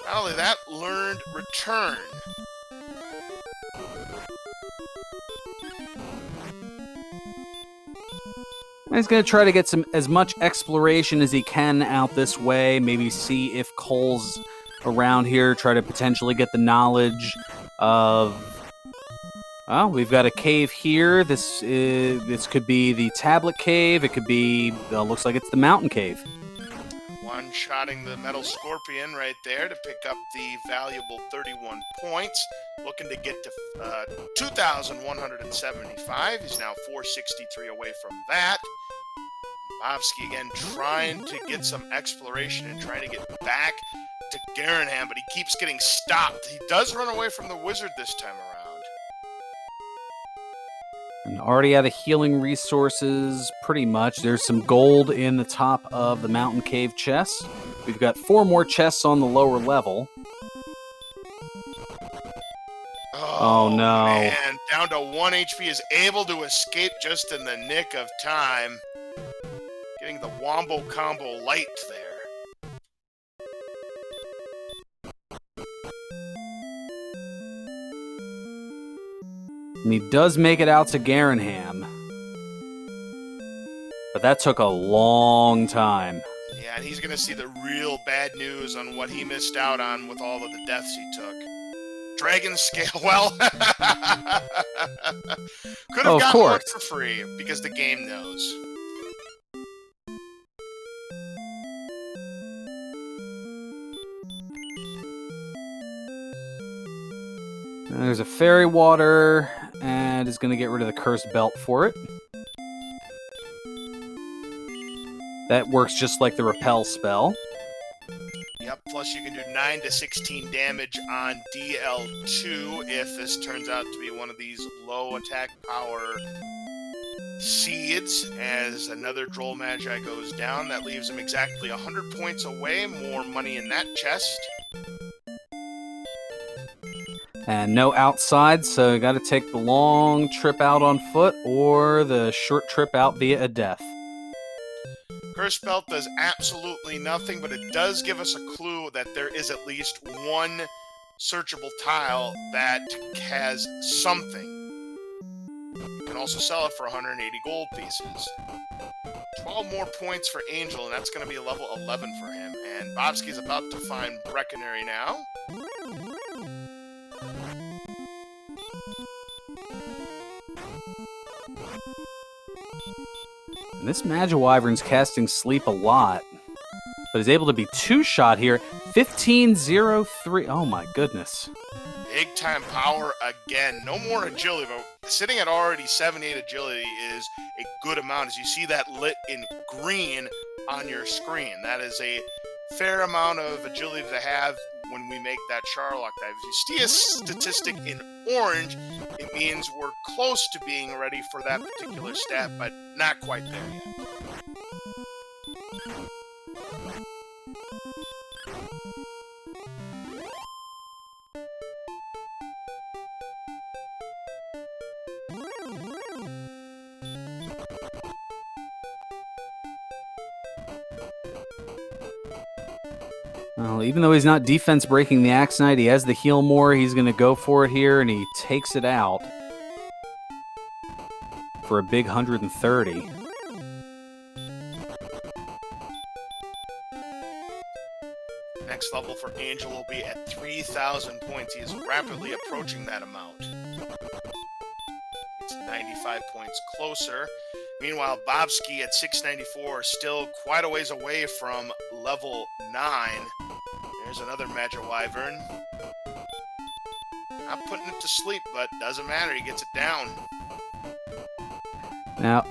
A: Not only that, learned return.
B: He's going to try to get as much exploration as he can out this way. Maybe see if Cole's around here. Try to potentially get the knowledge of... Well, we've got a cave here. This could be the tablet cave. It could be... looks like it's the mountain cave.
A: Well, One-shotting the Metal Scorpion right there to pick up the valuable 31 points. Looking to get to 2,175. He's now 463 away from that. Bobski again trying to get some exploration and trying to get back to Garanham, but he keeps getting stopped. He does run away from the wizard this time around.
B: And already out of healing resources, pretty much. There's some gold in the top of the mountain cave chest. We've got 4 more chests on the lower level. Oh no.
A: Man, down to 1 HP, is able to escape just in the nick of time. Getting the Wombo combo light there.
B: And he does make it out to Garanham. But that took a long time.
A: Yeah, and he's going to see the real bad news on what he missed out on with all of the deaths he took. Dragon scale, well, could have gotten one for free because the game knows.
B: And there's a fairy water, and is going to get rid of the cursed belt for it. That works just like the repel spell.
A: Yep, plus you can do 9 to 16 damage on DL2 if this turns out to be one of these low attack power seeds. As another Droll Magi goes down, that leaves him exactly 100 points away. More money in that chest.
B: And no outside, so you got to take the long trip out on foot or the short trip out via a death.
A: Curse Belt does absolutely nothing, but it does give us a clue that there is at least one searchable tile that has something. You can also sell it for 180 gold pieces. 12 more points for Angel, and that's going to be a level 11 for him. And Bobski's about to find Brecconary now.
B: And this Magiwyvern's casting Sleep a lot, but is able to be 2-shot here. 1503. Oh my goodness.
A: Big time power again. No more agility, but sitting at already 78 agility is a good amount. As you see that lit in green on your screen, that is a fair amount of agility to have when we make that Charlock dive. If you see a statistic in orange, it means we're close to being ready for that particular stat, but not quite there yet.
B: Well, even though he's not defense breaking the Axe Knight, he has the heal more. He's going to go for it here, and he takes it out for a big 130.
A: Next level for Angel will be at 3,000 points. He is rapidly approaching that amount. It's 95 points closer. Meanwhile, Bobski at 694 is still quite a ways away from level 9. There's another Magiwyvern. Not putting it to sleep, but doesn't matter. He gets it down.
B: Now,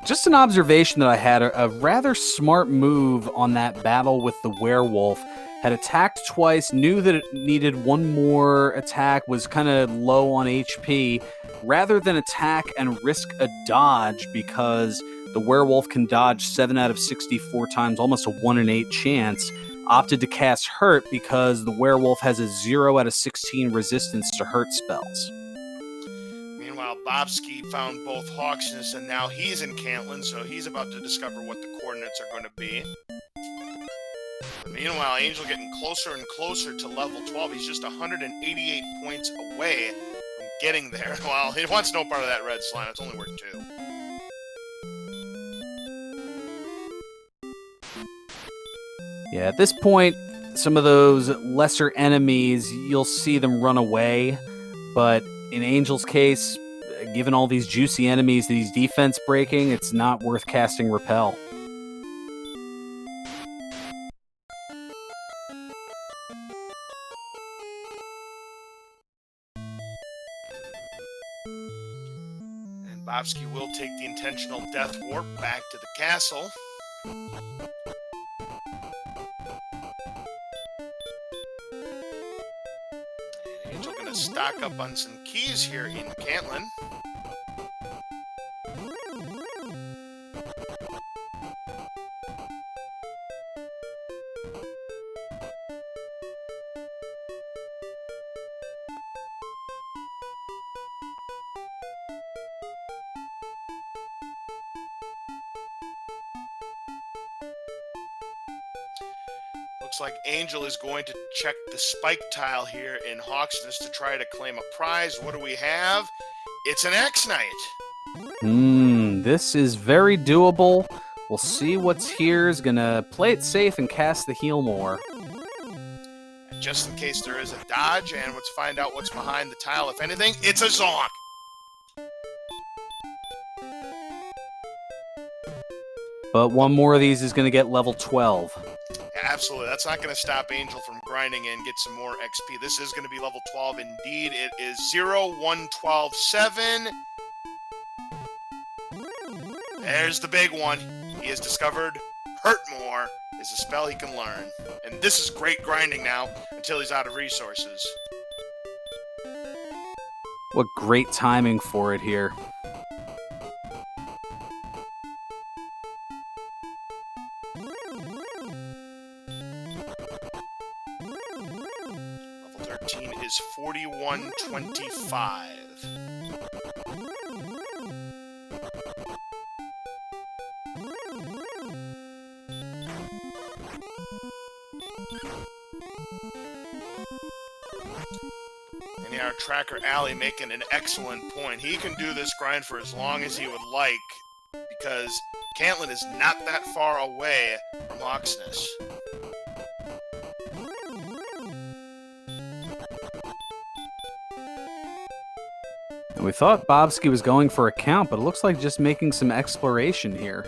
B: just an observation that I had, a rather smart move on that battle with the werewolf. Had attacked twice, knew that it needed one more attack, was kind of low on HP. Rather than attack and risk a dodge, because the werewolf can dodge 7 out of 64 times, almost a 1 in 8 chance, opted to cast Hurt because the werewolf has a 0 out of 16 resistance to Hurt spells.
A: Meanwhile, Bobski found both Hawksness, and now he's in Cantlin, so he's about to discover what the coordinates are going to be. Meanwhile, Angel getting closer and closer to level 12. He's just 188 points away from getting there. Well, he wants no part of that red slime. It's only worth 2.
B: Yeah, at this point, some of those lesser enemies, you'll see them run away. But in Angel's case, given all these juicy enemies that he's defense breaking, it's not worth casting Repel.
A: Bobski will take the intentional death warp back to the castle. Angel going to stock up on some keys here in Cantlin. Looks like Angel is going to check the spike tile here in Hawksness to try to claim a prize. What do we have? It's an X-Knight.
B: This is very doable. We'll see what's here. Is going to play it safe and cast the heal more.
A: And just in case there is a dodge, and let's find out what's behind the tile. If anything, it's a Zonk.
B: But one more of these is going to get level 12.
A: Absolutely. That's not going to stop Angel from grinding and get some more XP. This is going to be level 12 indeed. It is 0-1-12-7. There's the big one. He has discovered Hurt More is a spell he can learn. And this is great grinding now until he's out of resources.
B: What great timing for it here.
A: Level 13 is 41-25. And our tracker Alley making an excellent point. He can do this grind for as long as he would like because Cantlin is not that far away from Hawksness.
B: We thought Bobski was going for a count, but it looks like just making some exploration here.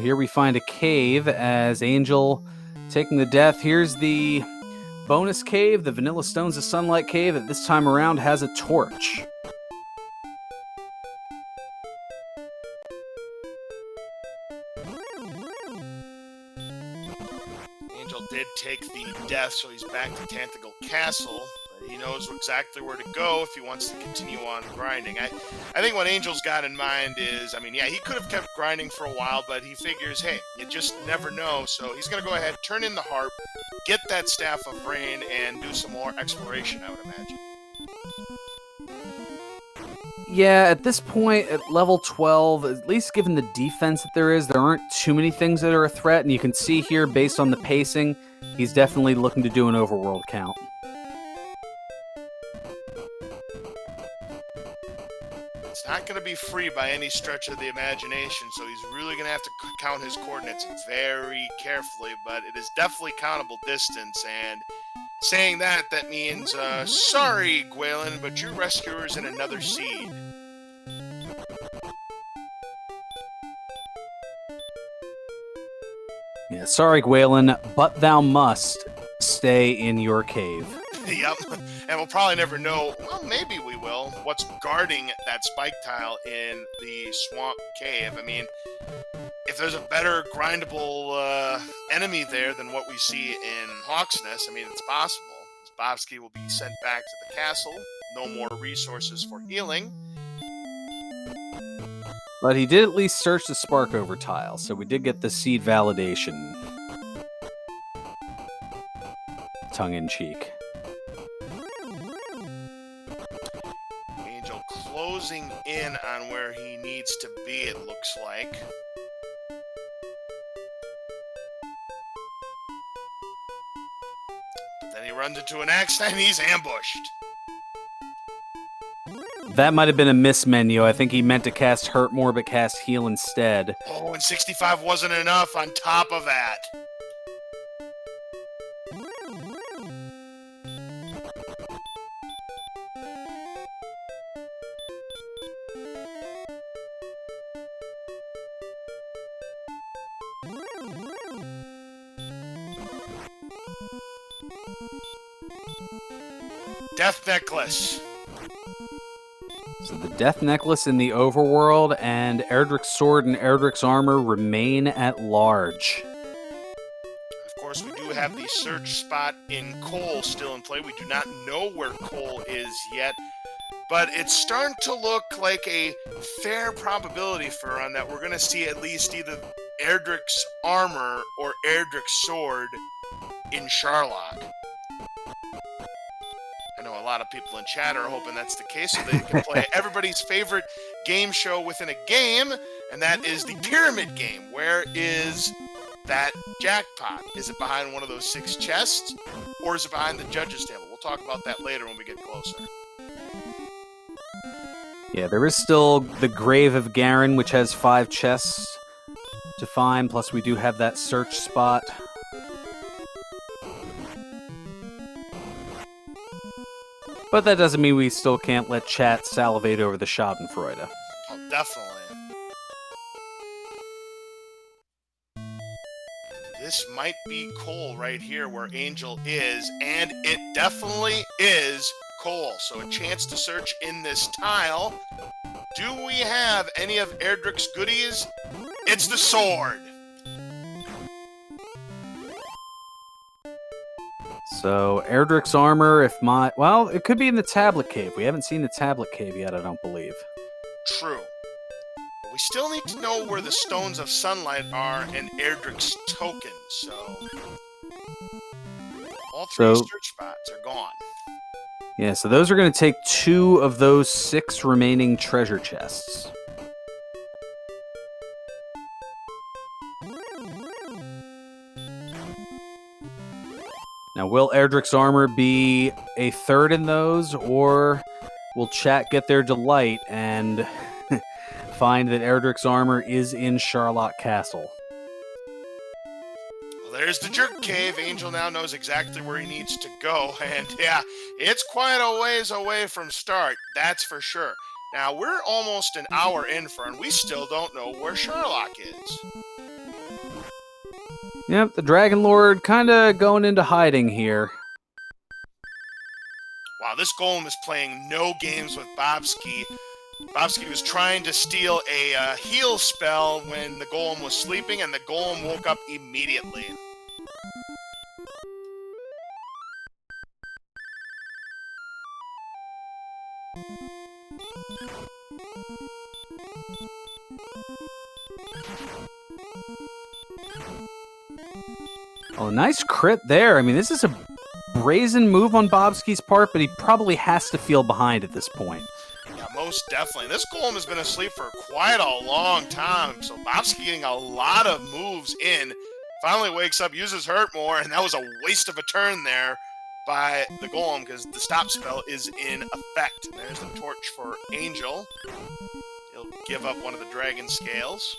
B: Here we find a cave as Angel taking the death. Here's the bonus cave, the Vanilla Stones of Sunlight cave, that this time around has a torch.
A: Angel did take the death, so he's back to Tantagle Castle. But he knows exactly where to go if he wants to continue on grinding. I think what Angel's got in mind is, I mean, yeah, he could have kept grinding for a while, but he figures, hey, you just never know. So he's going to go ahead, turn in the harp, get that Staff of Rain, and do some more exploration, I would imagine.
B: Yeah, at this point, at level 12, at least given the defense that there aren't too many things that are a threat, and you can see here, based on the pacing, he's definitely looking to do an overworld count.
A: It's not going to be free by any stretch of the imagination, so he's really going to have to count his coordinates very carefully, but it is definitely countable distance, and saying that means, sorry, Gwalen, but your rescuer's in another seed.
B: Yeah, sorry, Gwalen, but thou must stay in your cave.
A: Yep, and we'll probably never know, well, maybe we will, what's guarding that spike tile in the swamp cave. I mean, if there's a better grindable enemy there than what we see in Hawksness, I mean, it's possible. Bobski will be sent back to the castle, no more resources for healing.
B: But he did at least search the Sparkover tile, so we did get the seed validation. Tongue-in-cheek.
A: Angel closing in on where he needs to be, it looks like. But then he runs into an accident and he's ambushed.
B: That might have been a miss menu. I think he meant to cast Hurt More, but cast Heal instead.
A: Oh, and 65 wasn't enough on top of that. Death Necklace.
B: So the Death Necklace in the overworld and Erdrick's sword and Erdrick's armor remain at large.
A: Of course, we do have the search spot in Cole still in play. We do not know where Cole is yet, but it's starting to look like a fair probability for on that we're going to see at least either Erdrick's armor or Erdrick's sword in Sharlock. I know a lot of people in chat are hoping that's the case so they can play everybody's favorite game show within a game, and that is the Pyramid Game. Where is that jackpot? Is it behind one of those 6 chests, or is it behind the judges' table? We'll talk about that later when we get closer.
B: Yeah, there is still the Grave of Garen, which has 5 chests to find, plus we do have that search spot. But that doesn't mean we still can't let chat salivate over the Schadenfreude.
A: Oh, definitely. This might be Cole right here where Angel is, and it definitely is Cole. So a chance to search in this tile. Do we have any of Erdrick's goodies? It's the sword.
B: So, Erdrick's armor, well, it could be in the Tablet Cave. We haven't seen the Tablet Cave yet, I don't believe.
A: True. But we still need to know where the Stones of Sunlight are and Erdrick's tokens, so... all 3 search spots are gone.
B: Yeah, so those are going to take 2 of those 6 remaining treasure chests. Now, will Erdrick's armor be a 3rd in those, or will chat get their delight and find that Erdrick's armor is in Sharlock Castle?
A: Well, there's the Jerk Cave. Angel now knows exactly where he needs to go, and yeah, it's quite a ways away from start, that's for sure. Now, we're almost an hour in, and we still don't know where Sharlock is.
B: Yep, the Dragon Lord kind of going into hiding here.
A: Wow, this Golem is playing no games with Bobski. Bobski was trying to steal a heal spell when the Golem was sleeping, and the Golem woke up immediately.
B: Oh, nice crit there. I mean, this is a brazen move on Bobski's part, but he probably has to feel behind at this point.
A: Yeah, most definitely. This Golem has been asleep for quite a long time, so Bobski getting a lot of moves in. Finally wakes up, uses Hurt More, and that was a waste of a turn there by the Golem because the stop spell is in effect. There's the torch for Angel. He'll give up one of the dragon scales.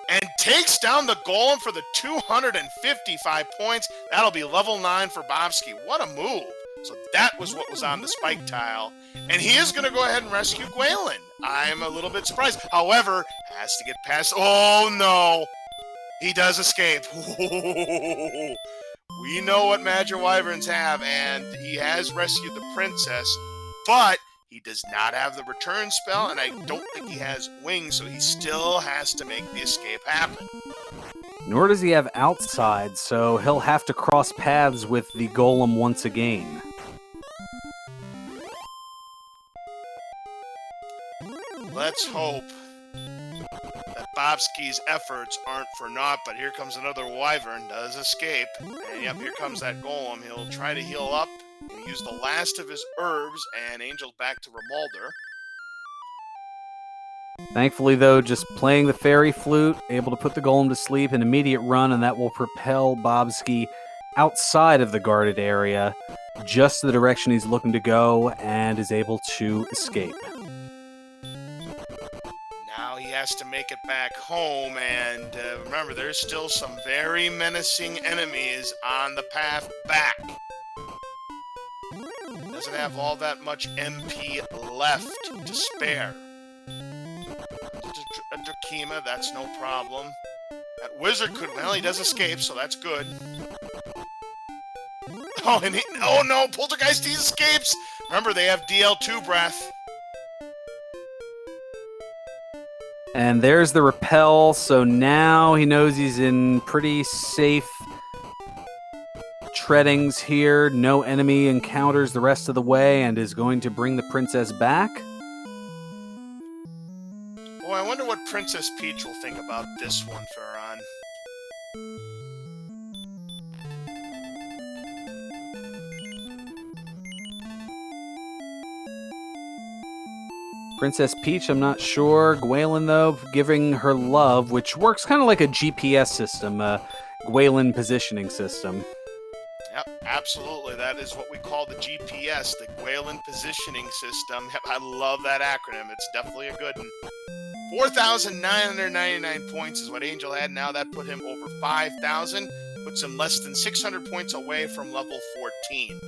A: And takes down the Golem for the 255 points. That'll be level 9 for Bobski. What a move. So that was what was on the spike tile. And he is going to go ahead and rescue Gwalen. I'm a little bit surprised. However, has to get past... Oh, no. He does escape. We know what Magic Wyverns have, and he has rescued the princess. But he does not have the return spell, and I don't think he has wings, so he still has to make the escape happen.
B: Nor does he have outside, so he'll have to cross paths with the Golem once again.
A: Let's hope that Bobski's efforts aren't for naught, but here comes another Wyvern, does escape. And yep, here comes that Golem. He'll try to heal up. He'll use the last of his herbs, and Angel's back to Rimuldar.
B: Thankfully, though, just playing the fairy flute, able to put the Golem to sleep, an immediate run, and that will propel Bobski outside of the guarded area, just the direction he's looking to go, and is able to escape.
A: Now he has to make it back home, and remember, there's still some very menacing enemies on the path back. Doesn't have all that much MP left to spare. A Drakima, that's no problem. That wizard could, well, he does escape, so that's good. Oh, oh no, Poltergeist escapes. Remember, they have DL2 breath.
B: And there's the repel, so now he knows he's in pretty safe treadings here. No enemy encounters the rest of the way and is going to bring the princess back.
A: Well, I wonder what Princess Peach will think about this one, Farron.
B: Princess Peach, I'm not sure. Gwaylin, though, giving her love, which works kind of like a GPS system, a Gwaylin positioning system.
A: Yep, absolutely. That is what we call the GPS, the Gwaylin Positioning System. Yep, I love that acronym. It's definitely a good one. 4,999 points is what Angel had. Now that put him over 5,000, puts him less than 600 points away from level 14.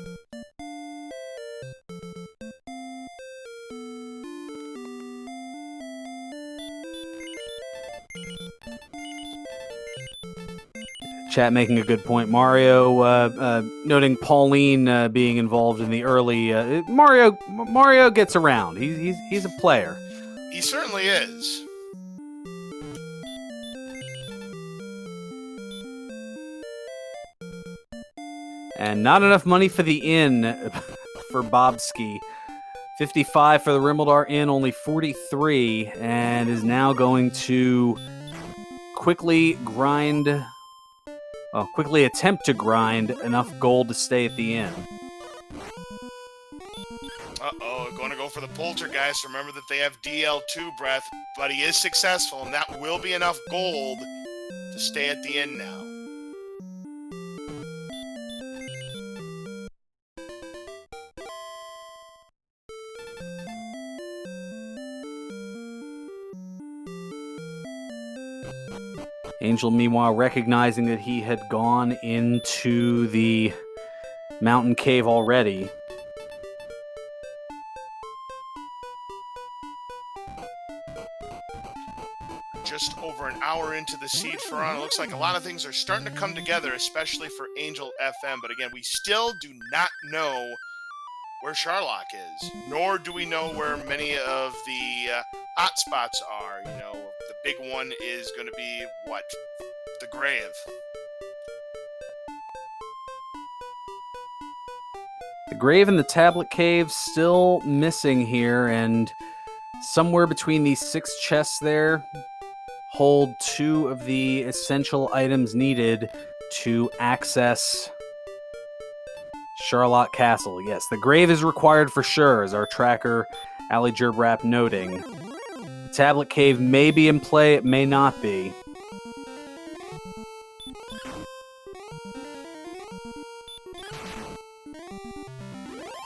B: Chat making a good point. Mario noting Pauline being involved in the early. Mario gets around. He's a player.
A: He certainly is.
B: And not enough money for the inn for Bobski. 55 for the Rimmildar Inn, only 43, and is now going to quickly attempt to grind enough gold to stay at the inn.
A: Uh-oh, going to go for the Poltergeist. Remember that they have DL2 breath, but he is successful, and that will be enough gold to stay at the inn now.
B: Angel, meanwhile, recognizing that he had gone into the mountain cave already.
A: Just over an hour into the seed for on. It looks like a lot of things are starting to come together, especially for Angel FM. But again, we still do not know where Sharlock is, nor do we know where many of the hot spots are. You know, the big one is going to be what? The grave.
B: The grave and the tablet cave still missing here, and somewhere between these 6 chests there hold 2 of the essential items needed to access Sharlock Castle. Yes, the grave is required for sure, as our tracker, Ali Gerbrap, noting. The tablet cave may be in play, it may not be.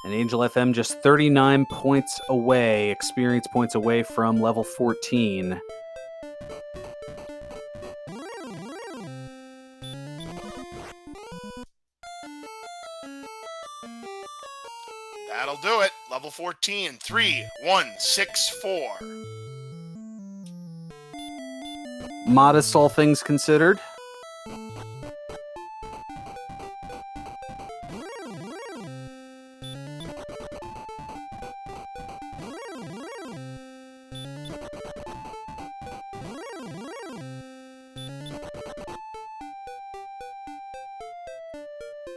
B: And Angel FM just 39 points away, experience points away from level 14.
A: That'll do it. Level 14. 3, 1, 6, 4.
B: Modest, all things considered.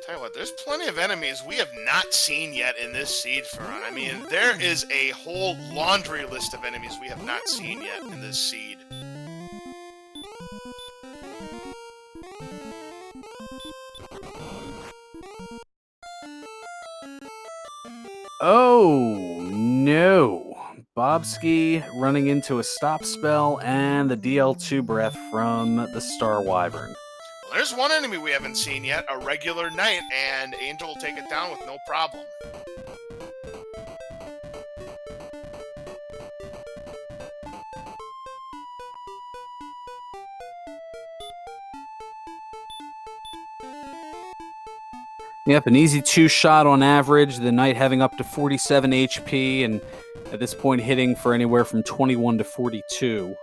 A: Tell you what, there's plenty of enemies we have not seen yet in this seed for. I mean, there is a whole laundry list of enemies we have not seen yet in this seed.
B: Oh, no. Bobski running into a stop spell and the DL2 breath from the Star Wyvern.
A: Well, there's one enemy we haven't seen yet, a regular knight, and Angel will take it down with no problem.
B: Yep, an easy 2-shot on average, the knight having up to 47 HP, and at this point hitting for anywhere from 21 to 42.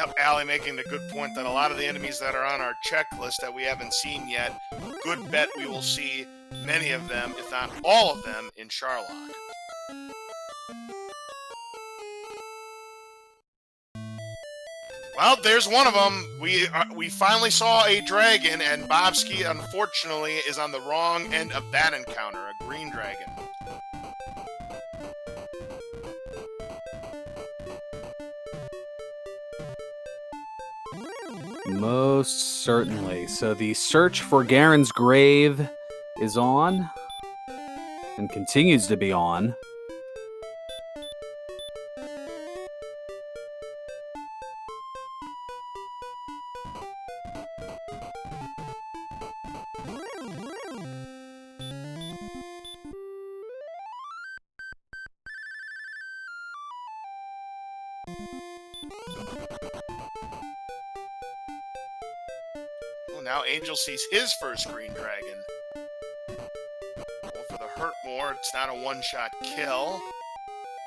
A: Yep, Allie making a good point that a lot of the enemies that are on our checklist that we haven't seen yet, good bet we will see many of them, if not all of them, in Charlock. Well, there's one of them. We finally saw a dragon, and Bobski, unfortunately, is on the wrong end of that encounter, a green dragon.
B: Most certainly. So the search for Garen's grave is on, and continues to be on.
A: Well, now Angel sees his first green dragon. Well, for the Hurtmore, it's not a one-shot kill.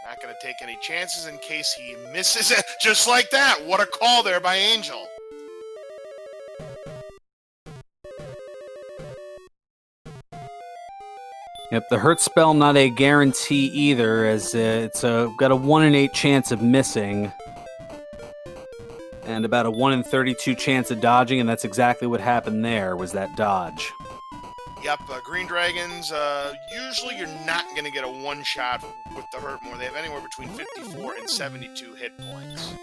A: Not going to take any chances in case he misses it. Just like that. What a call there by Angel.
B: Yep, the hurt spell not a guarantee either, as it's got a 1 in 8 chance of missing. And about a 1 in 32 chance of dodging, and that's exactly what happened there, was that dodge.
A: Yep, green dragons, usually you're not going to get a one-shot with the Hurtmore. They have anywhere between 54 and 72 hit points.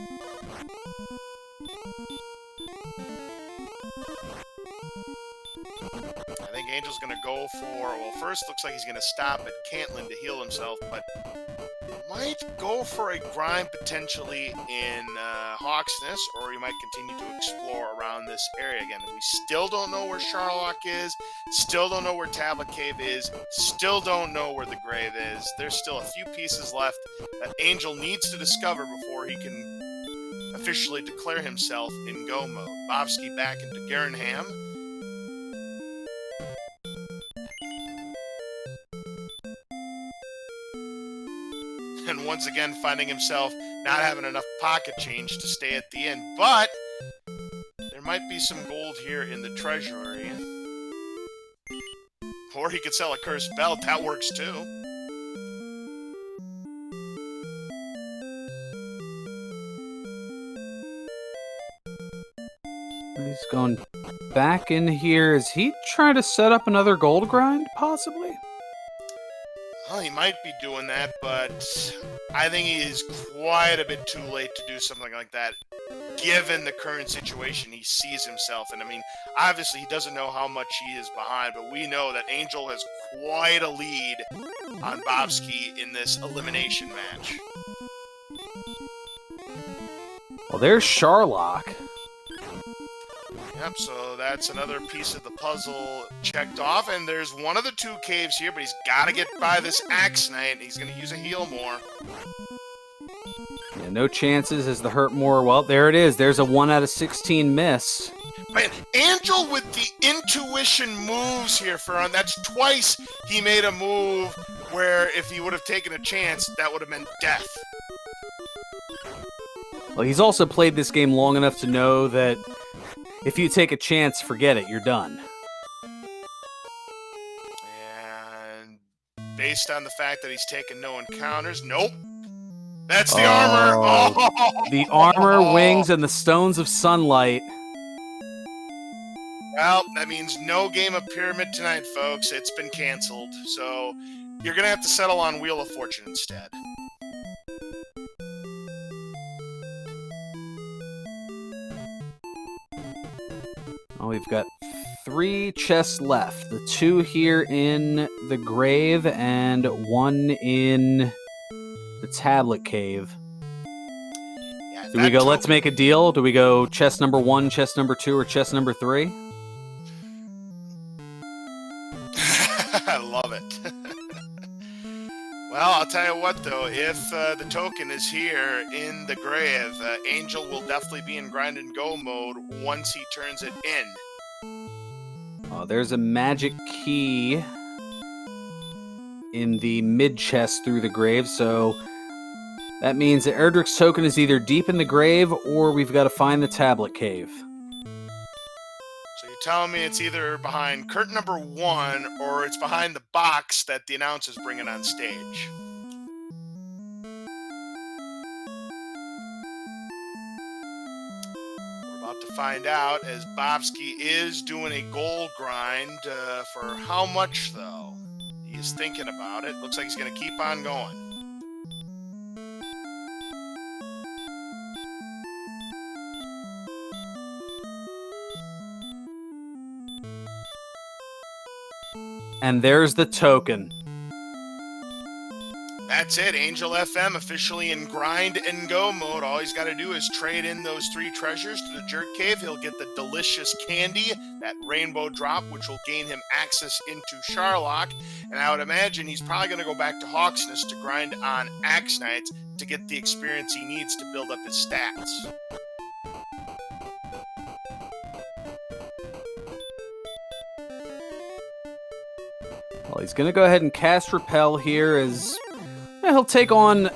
A: I think Angel's going to go for, well, first looks like he's going to stop at Cantlin to heal himself, but might go for a grind potentially in Hawksness, or he might continue to explore around this area again. We still don't know where Charlock is, still don't know where Tablet Cave is, still don't know where the grave is. There's still a few pieces left that Angel needs to discover before he can officially declare himself in go mode. Bobski back into Garenham. And once again finding himself not having enough pocket change to stay at the inn. But there might be some gold here in the treasury. Or he could sell a cursed belt. That works too.
B: He's going back in here. Is he trying to set up another gold grind, possibly?
A: Well, he might be doing that, but I think he is quite a bit too late to do something like that, given the current situation he sees himself in. I mean, obviously he doesn't know how much he is behind, but we know that Angel has quite a lead on Bobski in this elimination match.
B: Well, there's Charlock.
A: Yep, so that's another piece of the puzzle checked off, and there's one of the two caves here, but he's got to get by this Axe Knight. He's going to use a heal more.
B: Yeah, no chances as the Hurtmore. Well, there it is. There's a 1 out of 16 miss.
A: Man, Angel with the intuition moves here for him. That's twice he made a move where if he would have taken a chance, that would have meant death.
B: Well, he's also played this game long enough to know that if you take a chance, forget it, you're done.
A: And based on the fact that he's taken no encounters, nope. That's the armor. Oh.
B: The armor, wings, and the stones of sunlight.
A: Well, that means no game of Pyramid tonight, folks. It's been canceled. So you're going to have to settle on Wheel of Fortune instead.
B: Oh, we've got 3 chests left. The 2 here in the grave and 1 in the tablet cave.
A: Yeah,
B: Do we go, let's make a deal? Do we go chest number 1, chest number 2, or chest number 3?
A: I love it. Well, I'll tell you what, though. If the token is here in the grave, Angel will definitely be in grind and go mode once he turns it in.
B: Oh, there's a magic key in the mid chest through the grave, so That means that Erdrick's token is either deep in the grave or we've got to find the tablet cave.
A: So you're telling me it's either behind curtain number 1 or it's behind the box that the announcer's bringing on stage. We're about to find out, as Bobski is doing a goal grind. For how much, though? He's thinking about it. Looks like he's going to keep on going.
B: And there's the token.
A: That's it. Angel FM officially in grind and go mode. All he's got to do is trade in those 3 treasures to the Jerk Cave. He'll get the delicious candy, that rainbow drop, which will gain him access into Charlock. And I would imagine he's probably going to go back to Hawksness to grind on Axe Knights to get the experience he needs to build up his stats.
B: Well, he's going to go ahead and cast Repel here as he'll take on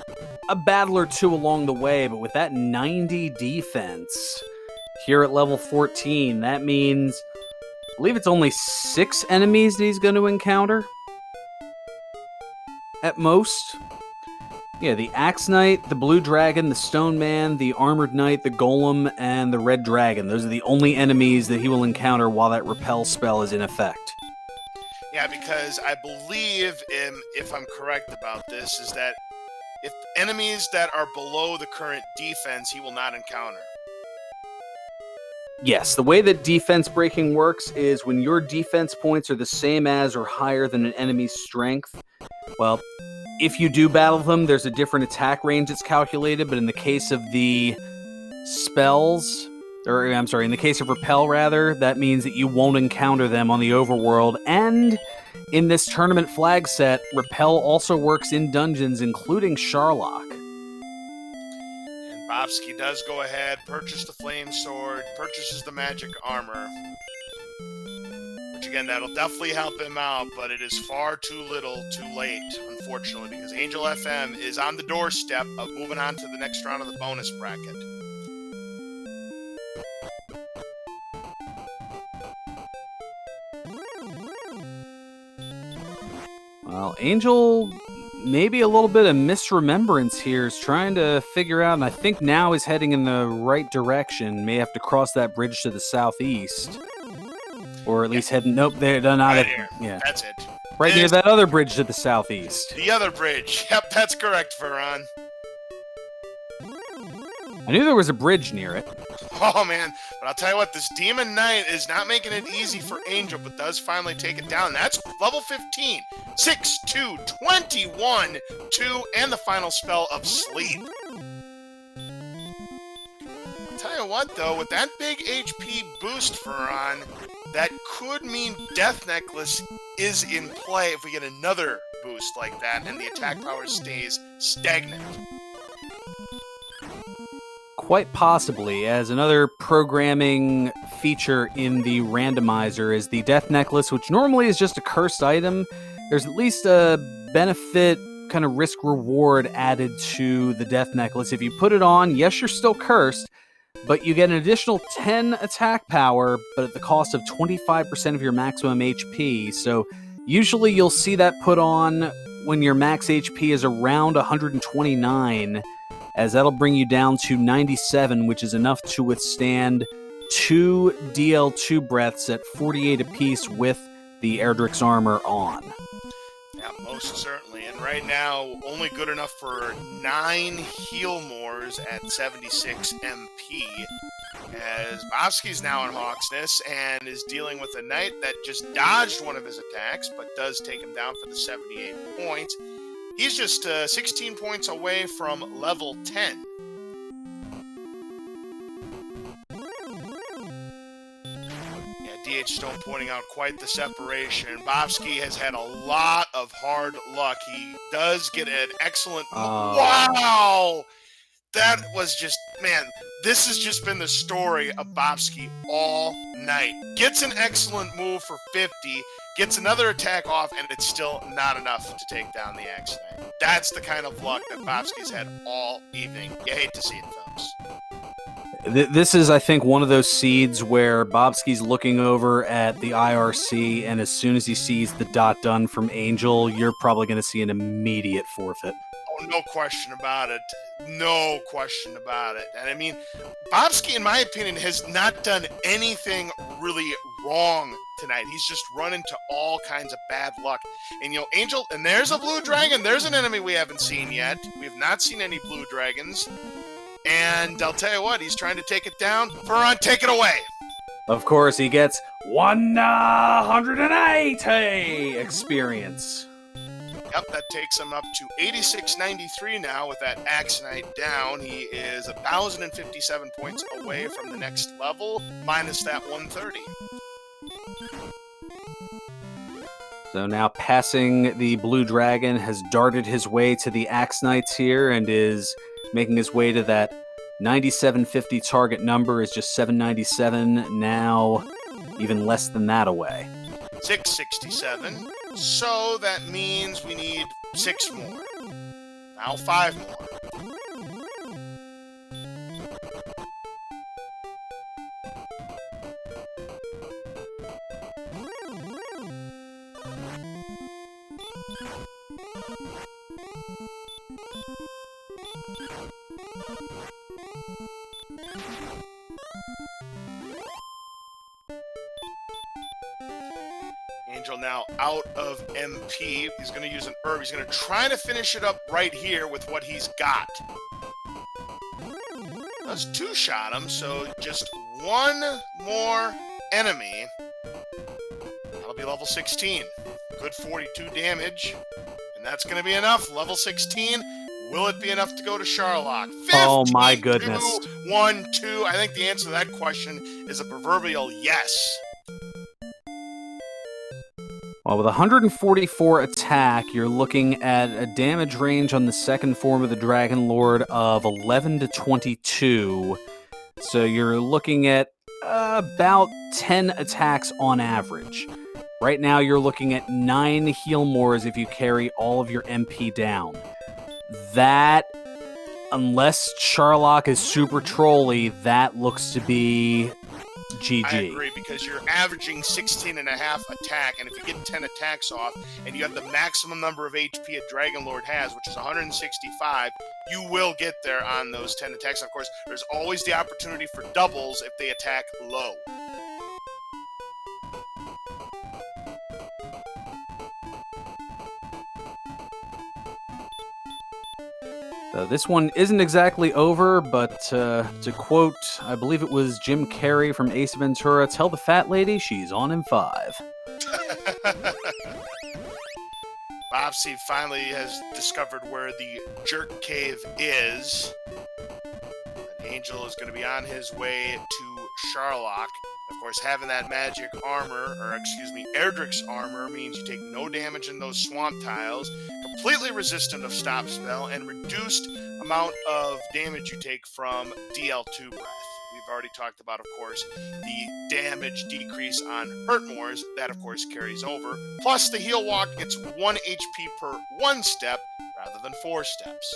B: a battle or 2 along the way, but with that 90 defense here at level 14, that means I believe it's only 6 enemies that he's going to encounter at most. Yeah, the Axe Knight, the Blue Dragon, the Stone Man, the Armored Knight, the Golem, and the Red Dragon. Those are the only enemies that he will encounter while that Repel spell is in effect.
A: Yeah, because I believe, if I'm correct about this, is that if enemies that are below the current defense, he will not encounter.
B: Yes, the way that defense breaking works is when your defense points are the same as or higher than an enemy's strength. Well, if you do battle them, there's a different attack range that's calculated, but in the case of the spells, or I'm sorry, in the case of Repel, rather, that means that you won't encounter them on the overworld. And in this tournament flag set, Repel also works in dungeons, including Charlock.
A: And Bobski does go ahead, purchase the Flame Sword, purchases the Magic Armor. Which, again, that'll definitely help him out, but it is far too little too late, unfortunately, because Angel FM is on the doorstep of moving on to the next round of the bonus bracket.
B: Well, Angel, maybe a little bit of misremembrance here, is trying to figure out, and I think now is heading in the right direction. May have to cross that bridge to the southeast. Or at least heading, nope, they're not
A: Right
B: at,
A: here.
B: yeah.
A: That's it.
B: Right near that other bridge to the southeast.
A: The other bridge. Yep, that's correct, Veron.
B: I knew there was a bridge near it.
A: Oh, man. But I'll tell you what, this Demon Knight is not making it easy for Angel, but does finally take it down. That's level 15. 6, 2, 21, 2, and the final spell of Sleep. I'll tell you what, though, with that big HP boost, Veron, that could mean Death Necklace is in play if we get another boost like that and the attack power stays stagnant.
B: Quite possibly, as another programming feature in the randomizer is the Death Necklace, which normally is just a cursed item. There's at least a benefit, kind of risk-reward added to the Death Necklace. If you put it on, yes, you're still cursed, but you get an additional 10 attack power, but at the cost of 25% of your maximum HP. So usually you'll see that put on when your max HP is around 129, as that'll bring you down to 97, which is enough to withstand 2 DL2 breaths at 48 apiece with the Erdrick's armor on.
A: Yeah, most certainly. And right now, only good enough for 9 heal mores at 76 MP. As Bobski's now in Hawksness and is dealing with a knight that just dodged one of his attacks, but does take him down for the 78 points. He's just 16 points away from level 10. Yeah, DH Stone pointing out quite the separation. Bobski has had a lot of hard luck. He does get an excellent... Wow! that was just, man, this has just been the story of Bobski all night. Gets an excellent move for 50, gets another attack off, and it's still not enough to take down the X-Knight. That's the kind of luck that Bobski's had all evening. You hate to see it, folks.
B: This is, I think, one of those seeds where Bobski's looking over at the IRC, and as soon as he sees the dot done from Angel, you're probably going to see an immediate forfeit.
A: Oh, no question about it. No question about it. And I mean, Bobski, in my opinion, has not done anything really wrong tonight. He's just run into all kinds of bad luck. And, you know, Angel, and there's a blue dragon. There's an enemy we haven't seen yet. We have not seen any blue dragons. And I'll tell you what, he's trying to take it down. Furon, take it away.
B: Of course, he gets 180 experience.
A: Yep, that takes him up to 8693 now with that Axe Knight down. He is 1,057 points away from the next level, minus that 130.
B: So now passing the Blue Dragon has darted his way to the Axe Knights here and is making his way to that 9750 target number. Is just 797, now even less than that away.
A: 667. So that means we need 6 more. Now 5 more. Angel now out of MP. He's going to use an herb. He's going to try to finish it up right here with what he's got. That's 2-shot him, so just 1 more enemy. That'll be level 16. Good 42 damage. And that's going to be enough. Level 16. Will it be enough to go to Sharlock? 15,
B: oh my goodness.
A: 2, 1, 2. I think the answer to that question is a proverbial yes.
B: Well, with 144 attack, you're looking at a damage range on the second form of the Dragon Lord of 11 to 22. So you're looking at about 10 attacks on average. Right now, you're looking at 9 heal mores if you carry all of your MP down. That, unless Sharlock is super trolly, that looks to be GG.
A: I agree, because you're averaging 16 and a half attack, and if you get 10 attacks off, and you have the maximum number of HP a Dragon Lord has, which is 165, you will get there on those 10 attacks. Of course, there's always the opportunity for doubles if they attack low.
B: This one isn't exactly over, but to quote, I believe it was Jim Carrey from Ace Ventura, tell the fat lady she's on in 5.
A: Bobski finally has discovered where the Jerk Cave is. And Angel is going to be on his way to Sharlock. Of course, having that magic armor, or excuse me, Erdrick's armor, means you take no damage in those swamp tiles, completely resistant of stop spell, and reduced amount of damage you take from DL2 breath. We've already talked about, of course, the damage decrease on hurt mores. That, of course, carries over. Plus, the heal walk gets 1 HP per 1 step rather than 4 steps.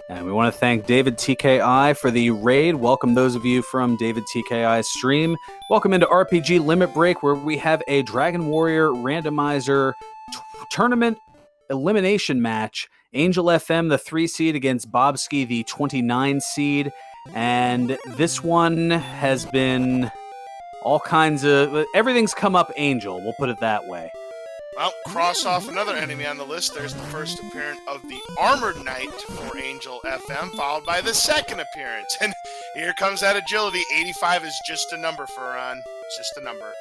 B: And we want to thank David TKI for the raid. Welcome those of you from David TKI's stream. Welcome into RPG Limit Break, where we have a Dragon Warrior Randomizer tournament elimination match. Angel FM, the 3 seed, against Bobski, the 29 seed. And this one has been all kinds of... everything's come up Angel, we'll put it that way.
A: Well, cross off another enemy on the list. There's the first appearance of the Armored Knight for Angel FM, followed by the second appearance. And here comes that agility. 85 is just a number, Furon. It's just a number.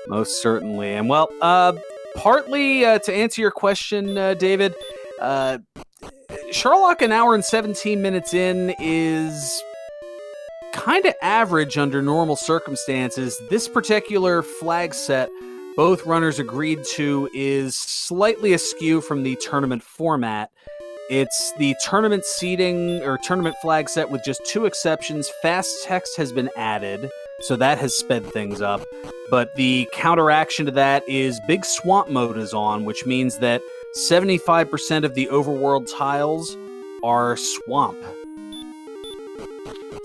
B: Most certainly. And well, partly to answer your question, David, Sharlock an hour and 17 minutes in is kind of average under normal circumstances. This particular flag set both runners agreed to is slightly askew from the tournament format. It's the tournament seating or tournament flag set with just 2 exceptions. Fast text has been added, so that has sped things up. But the counteraction to that is big swamp mode is on, which means that 75% of the overworld tiles are swamp.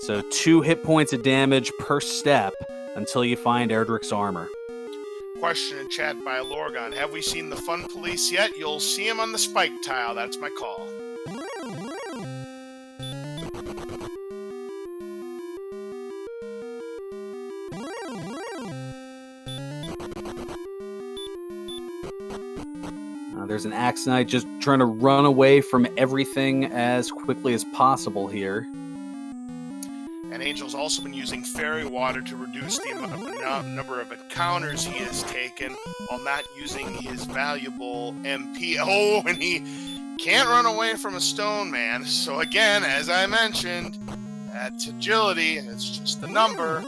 B: So 2 hit points of damage per step until you find Erdrick's armor.
A: Question in chat by Lorgon. Have we seen the Fun Police yet? You'll see him on the spike tile. That's my call.
B: There's an Axe Knight just trying to run away from everything as quickly as possible here.
A: And Angel's also been using fairy water to reduce the number of encounters he has taken while not using his valuable MP. Oh, and he can't run away from a stone man. So again, as I mentioned, that's agility. It's just the number.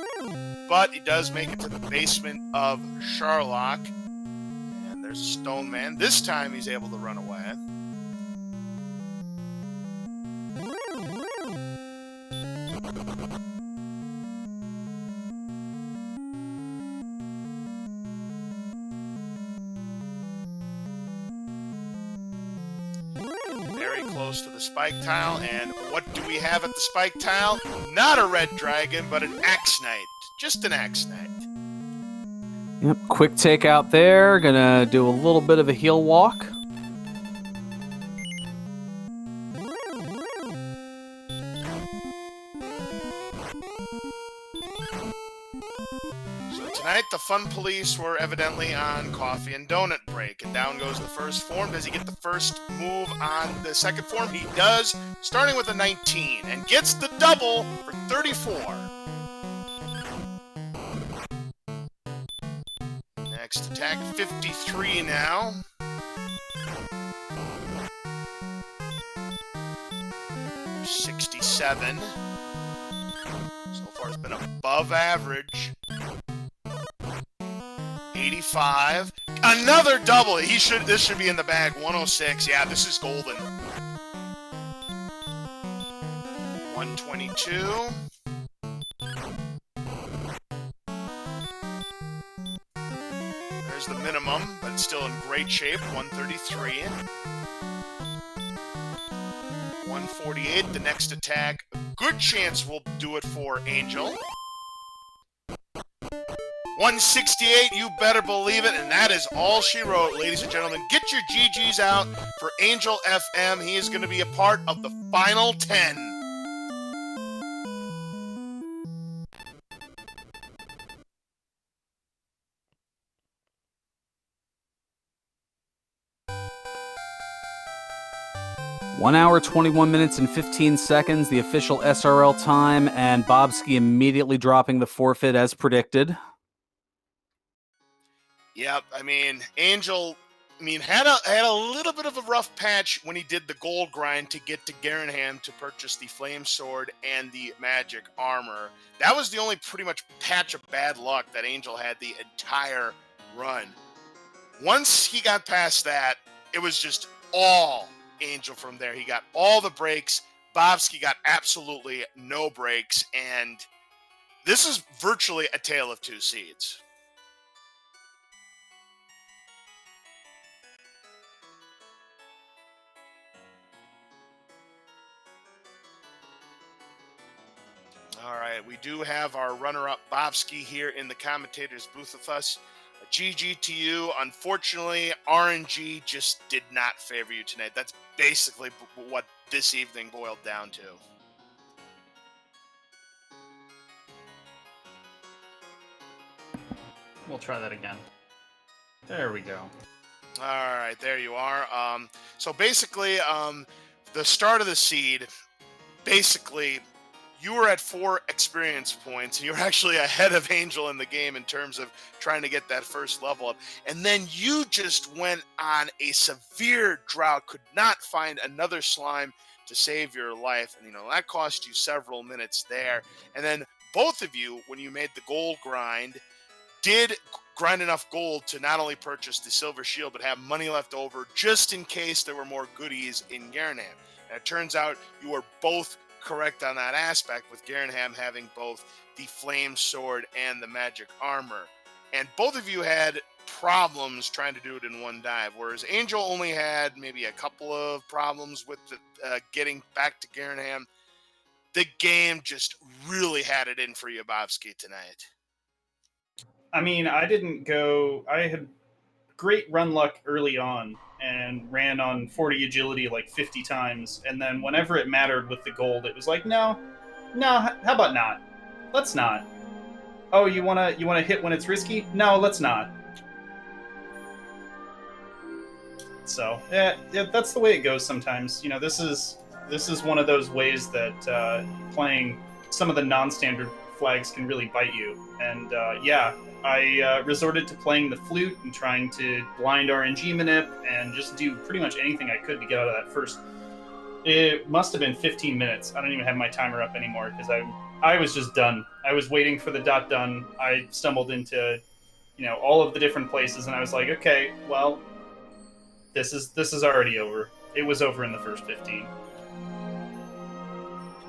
A: But he does make it to the basement of Sharlock. And there's a stone man. This time he's able to run away. Very close to the spike tile, and what do we have at the spike tile? Not a red dragon, but an Axe Knight. Just an Axe Knight.
B: Yep, quick takeout there. Gonna do a little bit of a heel walk.
A: Tonight, the Fun Police were evidently on coffee and donut break, and down goes the first form. Does he get the first move on the second form? He does, starting with a 19, and gets the double for 34. Next attack, 53 now. There's 67. So far, it's been above average. 85. Another double. This should be in the bag. 106. Yeah, this is golden. 122. There's the minimum, but it's still in great shape. 133. 148. The next attack. Good chance we'll do it for Angel. 168, you better believe it, and that is all she wrote, ladies and gentlemen. Get your GGs out for Angel FM. He is going to be a part of the final 10.
B: One hour, 21 minutes, and 15 seconds, the official SRL time, and Bobski immediately dropping the forfeit as predicted.
A: Yep, I mean, Angel, had a little bit of a rough patch when he did the gold grind to get to Garenham to purchase the flame sword and the magic armor. That was the only pretty much patch of bad luck that Angel had the entire run. Once he got past that, it was just all Angel from there. He got all the breaks. Bobski got absolutely no breaks, and this is virtually a tale of two seeds. All right, we do have our runner-up Bobski here in the commentator's booth with us. A GG to you. Unfortunately, RNG just did not favor you tonight. That's basically what this evening boiled down to.
C: We'll try that again. There we go.
A: All right, there you are. So basically, the start of the seed, basically, you were at 4 experience points, and you were actually ahead of Angel in the game in terms of trying to get that first level up. And then you just went on a severe drought, could not find another slime to save your life. And, that cost you several minutes there. And then both of you, when you made the gold grind, did grind enough gold to not only purchase the silver shield, but have money left over just in case there were more goodies in Garanham. And it turns out you were both correct on that aspect, with Garanham having both the flame sword and the magic armor. And both of you had problems trying to do it in one dive, whereas Angel only had maybe a couple of problems with getting back to Garanham. The game just really had it in for you, Bobski, tonight.
C: I mean, I had great run luck early on and ran on 40 agility like 50 times. And then whenever it mattered with the gold, it was like, no, how about not? Let's not. Oh, you wanna hit when it's risky? No, let's not. So yeah, that's the way it goes sometimes. This is one of those ways that playing some of the non-standard flags can really bite you. And I resorted to playing the flute and trying to blind RNG manip and just do pretty much anything I could to get out of that first. It must have been 15 minutes. I don't even have my timer up anymore because I was just done. I was waiting for the dot done. I stumbled into all of the different places, and I was like, okay, well, this is already over. It was over in the first 15.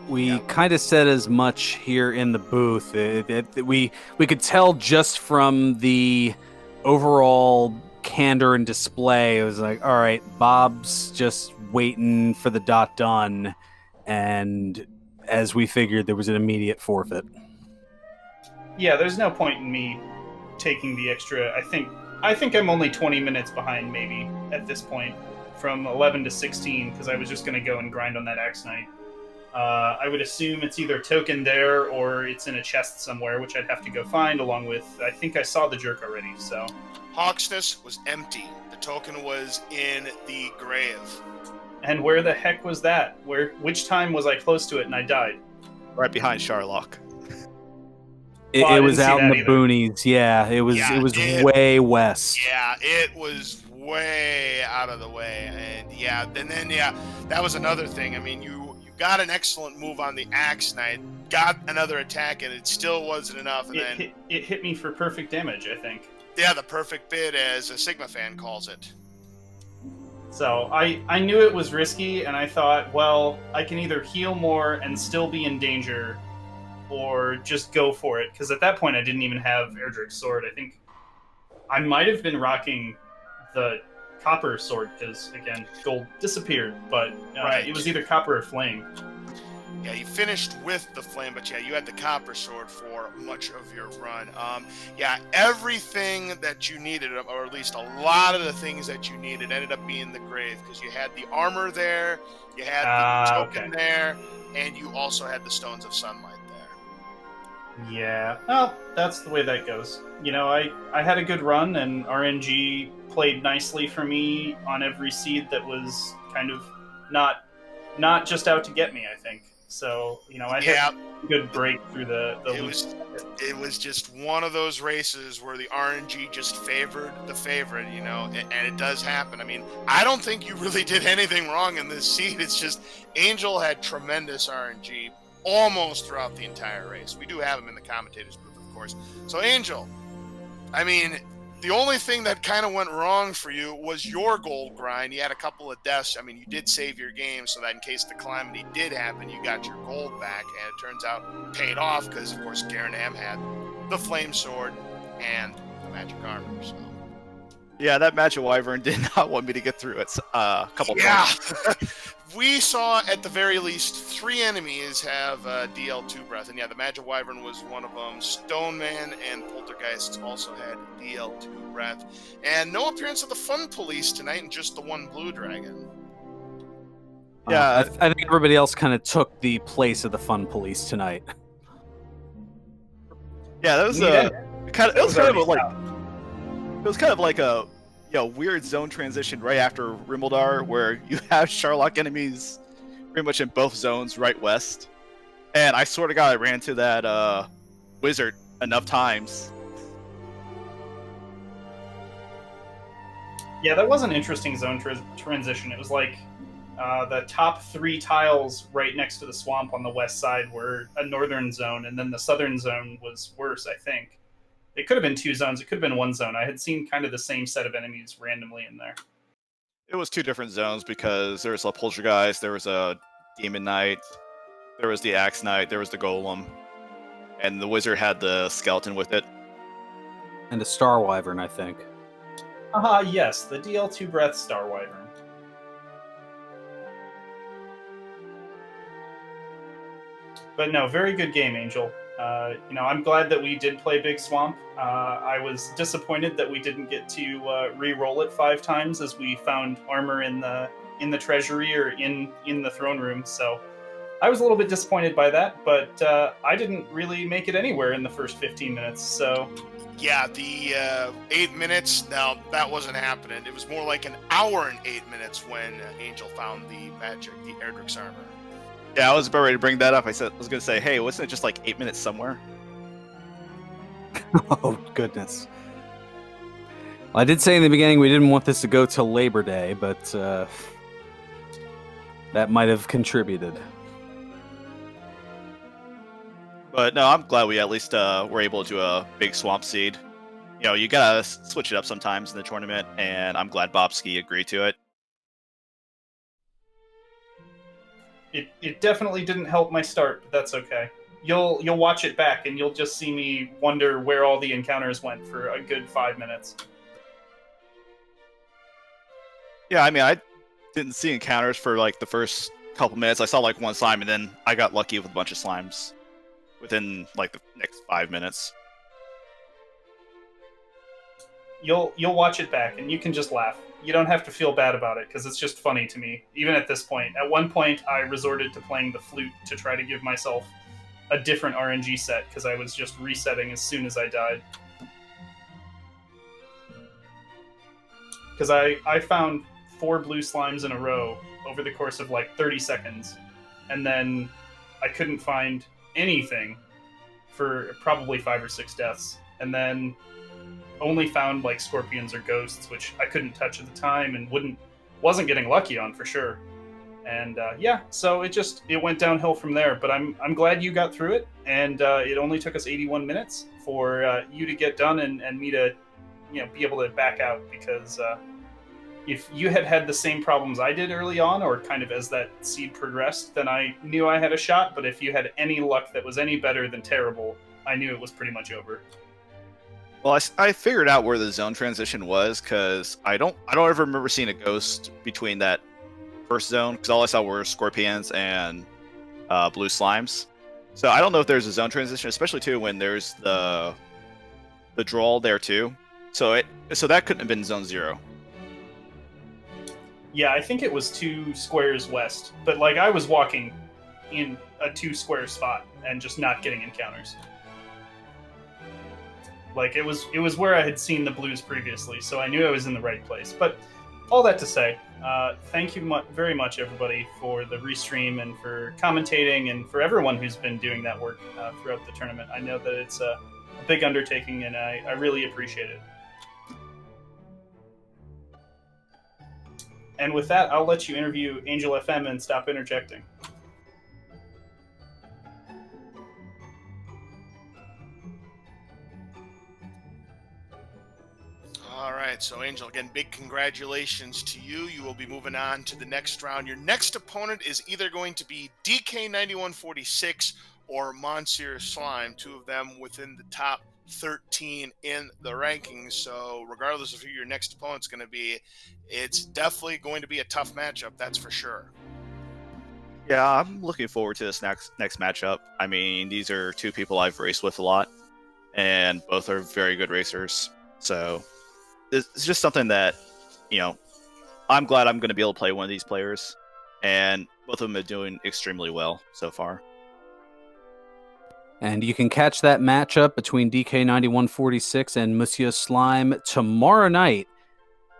B: We kind of said as much here in the booth. We could tell just from the overall candor and display. It was like, all right, Bob's just waiting for the dot done, and as we figured, there was an immediate forfeit.
C: Yeah, there's no point in me taking the extra. I think I'm only 20 minutes behind, maybe, at this point, from 11 to 16, because I was just going to go and grind on that Axe Knight. I would assume it's either token there or it's in a chest somewhere, which I'd have to go find, along with, I think I saw the jerk already, so.
A: Hawksness was empty. The token was in the grave.
C: And where the heck was that? Which time was I close to it and I died?
D: Right behind Sharlock.
B: It was out in the boonies. Yeah, it was way west.
A: Yeah, it was way out of the way. And then that was another thing. I mean, you got an excellent move on the Axe Knight, got another attack, and it still wasn't enough. And
C: it hit me for perfect damage, I think.
A: Yeah, the perfect bid, as a Sigma fan calls it.
C: So I knew it was risky, and I thought, well, I can either heal more and still be in danger, or just go for it. Because at that point, I didn't even have Erdrick's sword. I think I might have been rocking the copper sword, because, again, gold disappeared. But
A: right.
C: It was either copper or flame.
A: Yeah, you finished with the flame, but you had the copper sword for much of your run. Everything that you needed, or at least a lot of the things that you needed, ended up being the grave, because you had the armor there, you had the token there, and you also had the stones of sunlight there.
C: Yeah, well, that's the way that goes. I had a good run, and RNG played nicely for me on every seed that was kind of not just out to get me, I think. So, I had a good break through the
A: It was just one of those races where the RNG just favored the favorite, and it does happen. I mean, I don't think you really did anything wrong in this seed. It's just Angel had tremendous RNG almost throughout the entire race. We do have him in the commentators booth, of course. So, Angel, I mean, the only thing that kind of went wrong for you was your gold grind. You had a couple of deaths. I mean, you did save your game so that in case the calamity did happen, you got your gold back. And it turns out paid off because, of course, Garanham had the flame sword and the magic armor. So.
D: Yeah, that magic wyvern did not want me to get through it a couple times.
A: We saw at the very least 3 enemies have DL2 breath, and the magic wyvern was one of them. Stoneman and Poltergeist also had DL2 breath, and no appearance of the fun police tonight, and just the one blue dragon.
B: Yeah, I think everybody else kind of took the place of the fun police tonight.
D: Yeah, that was kind of like a weird zone transition right after Rimmildar, where you have Sharlock enemies pretty much in both zones, right west. And I swear to God, I ran into that wizard enough times.
C: Yeah, that was an interesting zone transition. It was like the top 3 tiles right next to the swamp on the west side were a northern zone, and then the southern zone was worse, I think. It could have been 2 zones. It could have been 1 zone. I had seen kind of the same set of enemies randomly in there.
D: It was 2 different zones because there was a Poltergeist, there was a Demon Knight, there was the Axe Knight, there was the Golem, and the Wizard had the Skeleton with it.
B: And a Star Wyvern, I think.
C: Yes, the DL2 Breath Star Wyvern. But no, very good game, Angel. I'm glad that we did play Big Swamp. I was disappointed that we didn't get to re-roll it 5 times, as we found armor in the treasury or in the throne room. So I was a little bit disappointed by that, but I didn't really make it anywhere in the first 15 minutes. So
A: yeah, the 8 minutes, no, that wasn't happening. It was more like an hour and 8 minutes when Angel found the magic, the Erdrick's armor.
D: Yeah, I was about ready to bring that up. I was going to say, hey, wasn't it just like 8 minutes somewhere?
B: Oh, goodness. Well, I did say in the beginning we didn't want this to go till Labor Day, but that might have contributed.
D: But no, I'm glad we at least were able to do a big swamp seed. You gotta switch it up sometimes in the tournament, and I'm glad Bobski agreed to it.
C: It definitely didn't help my start, but that's okay. You'll watch it back, and you'll just see me wonder where all the encounters went for a good 5 minutes.
D: Yeah, I mean, I didn't see encounters for like the first couple minutes. I saw like 1 slime, and then I got lucky with a bunch of slimes within like the next 5 minutes.
C: You'll watch it back, and you can just laugh. You don't have to feel bad about it, because it's just funny to me, even at this point. At one point, I resorted to playing the flute to try to give myself a different RNG set, because I was just resetting as soon as I died. Because I found 4 blue slimes in a row over the course of like 30 seconds, and then I couldn't find anything for probably 5 or 6 deaths, and then only found like scorpions or ghosts, which I couldn't touch at the time and wasn't getting lucky on for sure. And so it went downhill from there. But I'm glad you got through it, and it only took us 81 minutes for you to get done and me to be able to back out, because if you had the same problems I did early on, or kind of as that seed progressed, then I knew I had a shot. But if you had any luck that was any better than terrible, I knew it was pretty much over.
D: Well, I figured out where the zone transition was, because I don't ever remember seeing a ghost between that first zone, because all I saw were scorpions and blue slimes. So I don't know if there's a zone transition, especially too when there's the drawl there too. So that couldn't have been zone 0.
C: Yeah, I think it was 2 squares west, but like I was walking in a 2 square spot and just not getting encounters. Like it was where I had seen the blues previously, so I knew I was in the right place. But all that to say, thank you very much, everybody, for the restream and for commentating, and for everyone who's been doing that work throughout the tournament. I know that it's a big undertaking, and I really appreciate it. And with that, I'll let you interview Angel FM and stop interjecting.
A: All right, so Angel, again, big congratulations to you. You will be moving on to the next round. Your next opponent is either going to be DK9146 or Monsieur Slime, 2 of them within the top 13 in the rankings. So regardless of who your next opponent's going to be, it's definitely going to be a tough matchup, that's for sure.
D: Yeah, I'm looking forward to this next matchup. I mean, these are 2 people I've raced with a lot, and both are very good racers. So it's just something that, I'm glad I'm going to be able to play one of these players, and both of them are doing extremely well so far.
B: And you can catch that matchup between DK9146 and Monsieur Slime tomorrow night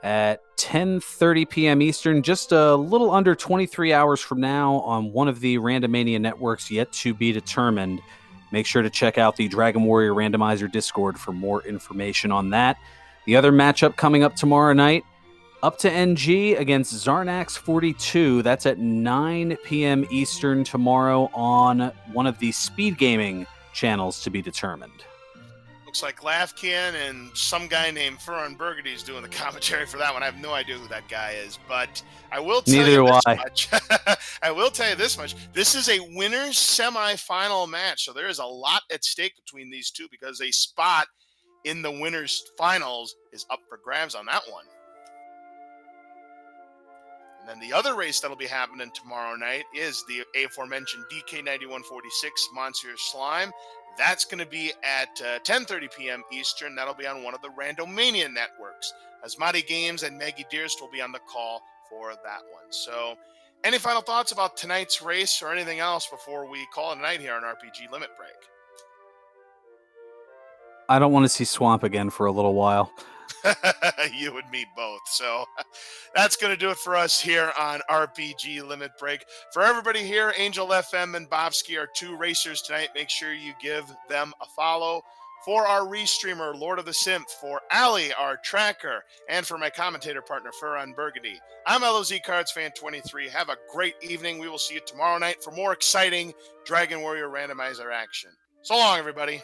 B: at 10:30 p.m. Eastern, just a little under 23 hours from now, on one of the Randomania networks yet to be determined. Make sure to check out the Dragon Warrior Randomizer Discord for more information on that. The other matchup coming up tomorrow night, Up to NG against Zarnax42. That's at 9 p.m. Eastern tomorrow on one of the speed gaming channels to be determined.
A: Looks like Lafkin and some guy named Furon Burgundy is doing the commentary for that one. I have no idea who that guy is, but I will tell
B: Neither
A: you
B: do
A: this
B: I.
A: much. I will tell you this much. This is a winner's semifinal match, so there is a lot at stake between these two because a spot in the winner's finals is up for grabs on that one. And then the other race that'll be happening tomorrow night is the aforementioned DK9146 Monsieur Slime. That's going to be at 10:30 p.m. Eastern. That'll be on one of the Randomania networks. Asmati Games and Maggie Dearst will be on the call for that one. So, any final thoughts about tonight's race or anything else before we call it a night here on RPG Limit Break?
B: I don't want to see Swamp again for a little while.
A: You and me both. So that's going to do it for us here on RPG Limit Break. For everybody here, Angel FM and Bobski are two racers tonight. Make sure you give them a follow. For our restreamer, Lord of the Synth, for Ali, our tracker, and for my commentator partner, Furon Burgundy, I'm LOZ Cards Fan 23. Have a great evening. We will see you tomorrow night for more exciting Dragon Warrior Randomizer action. So long, everybody.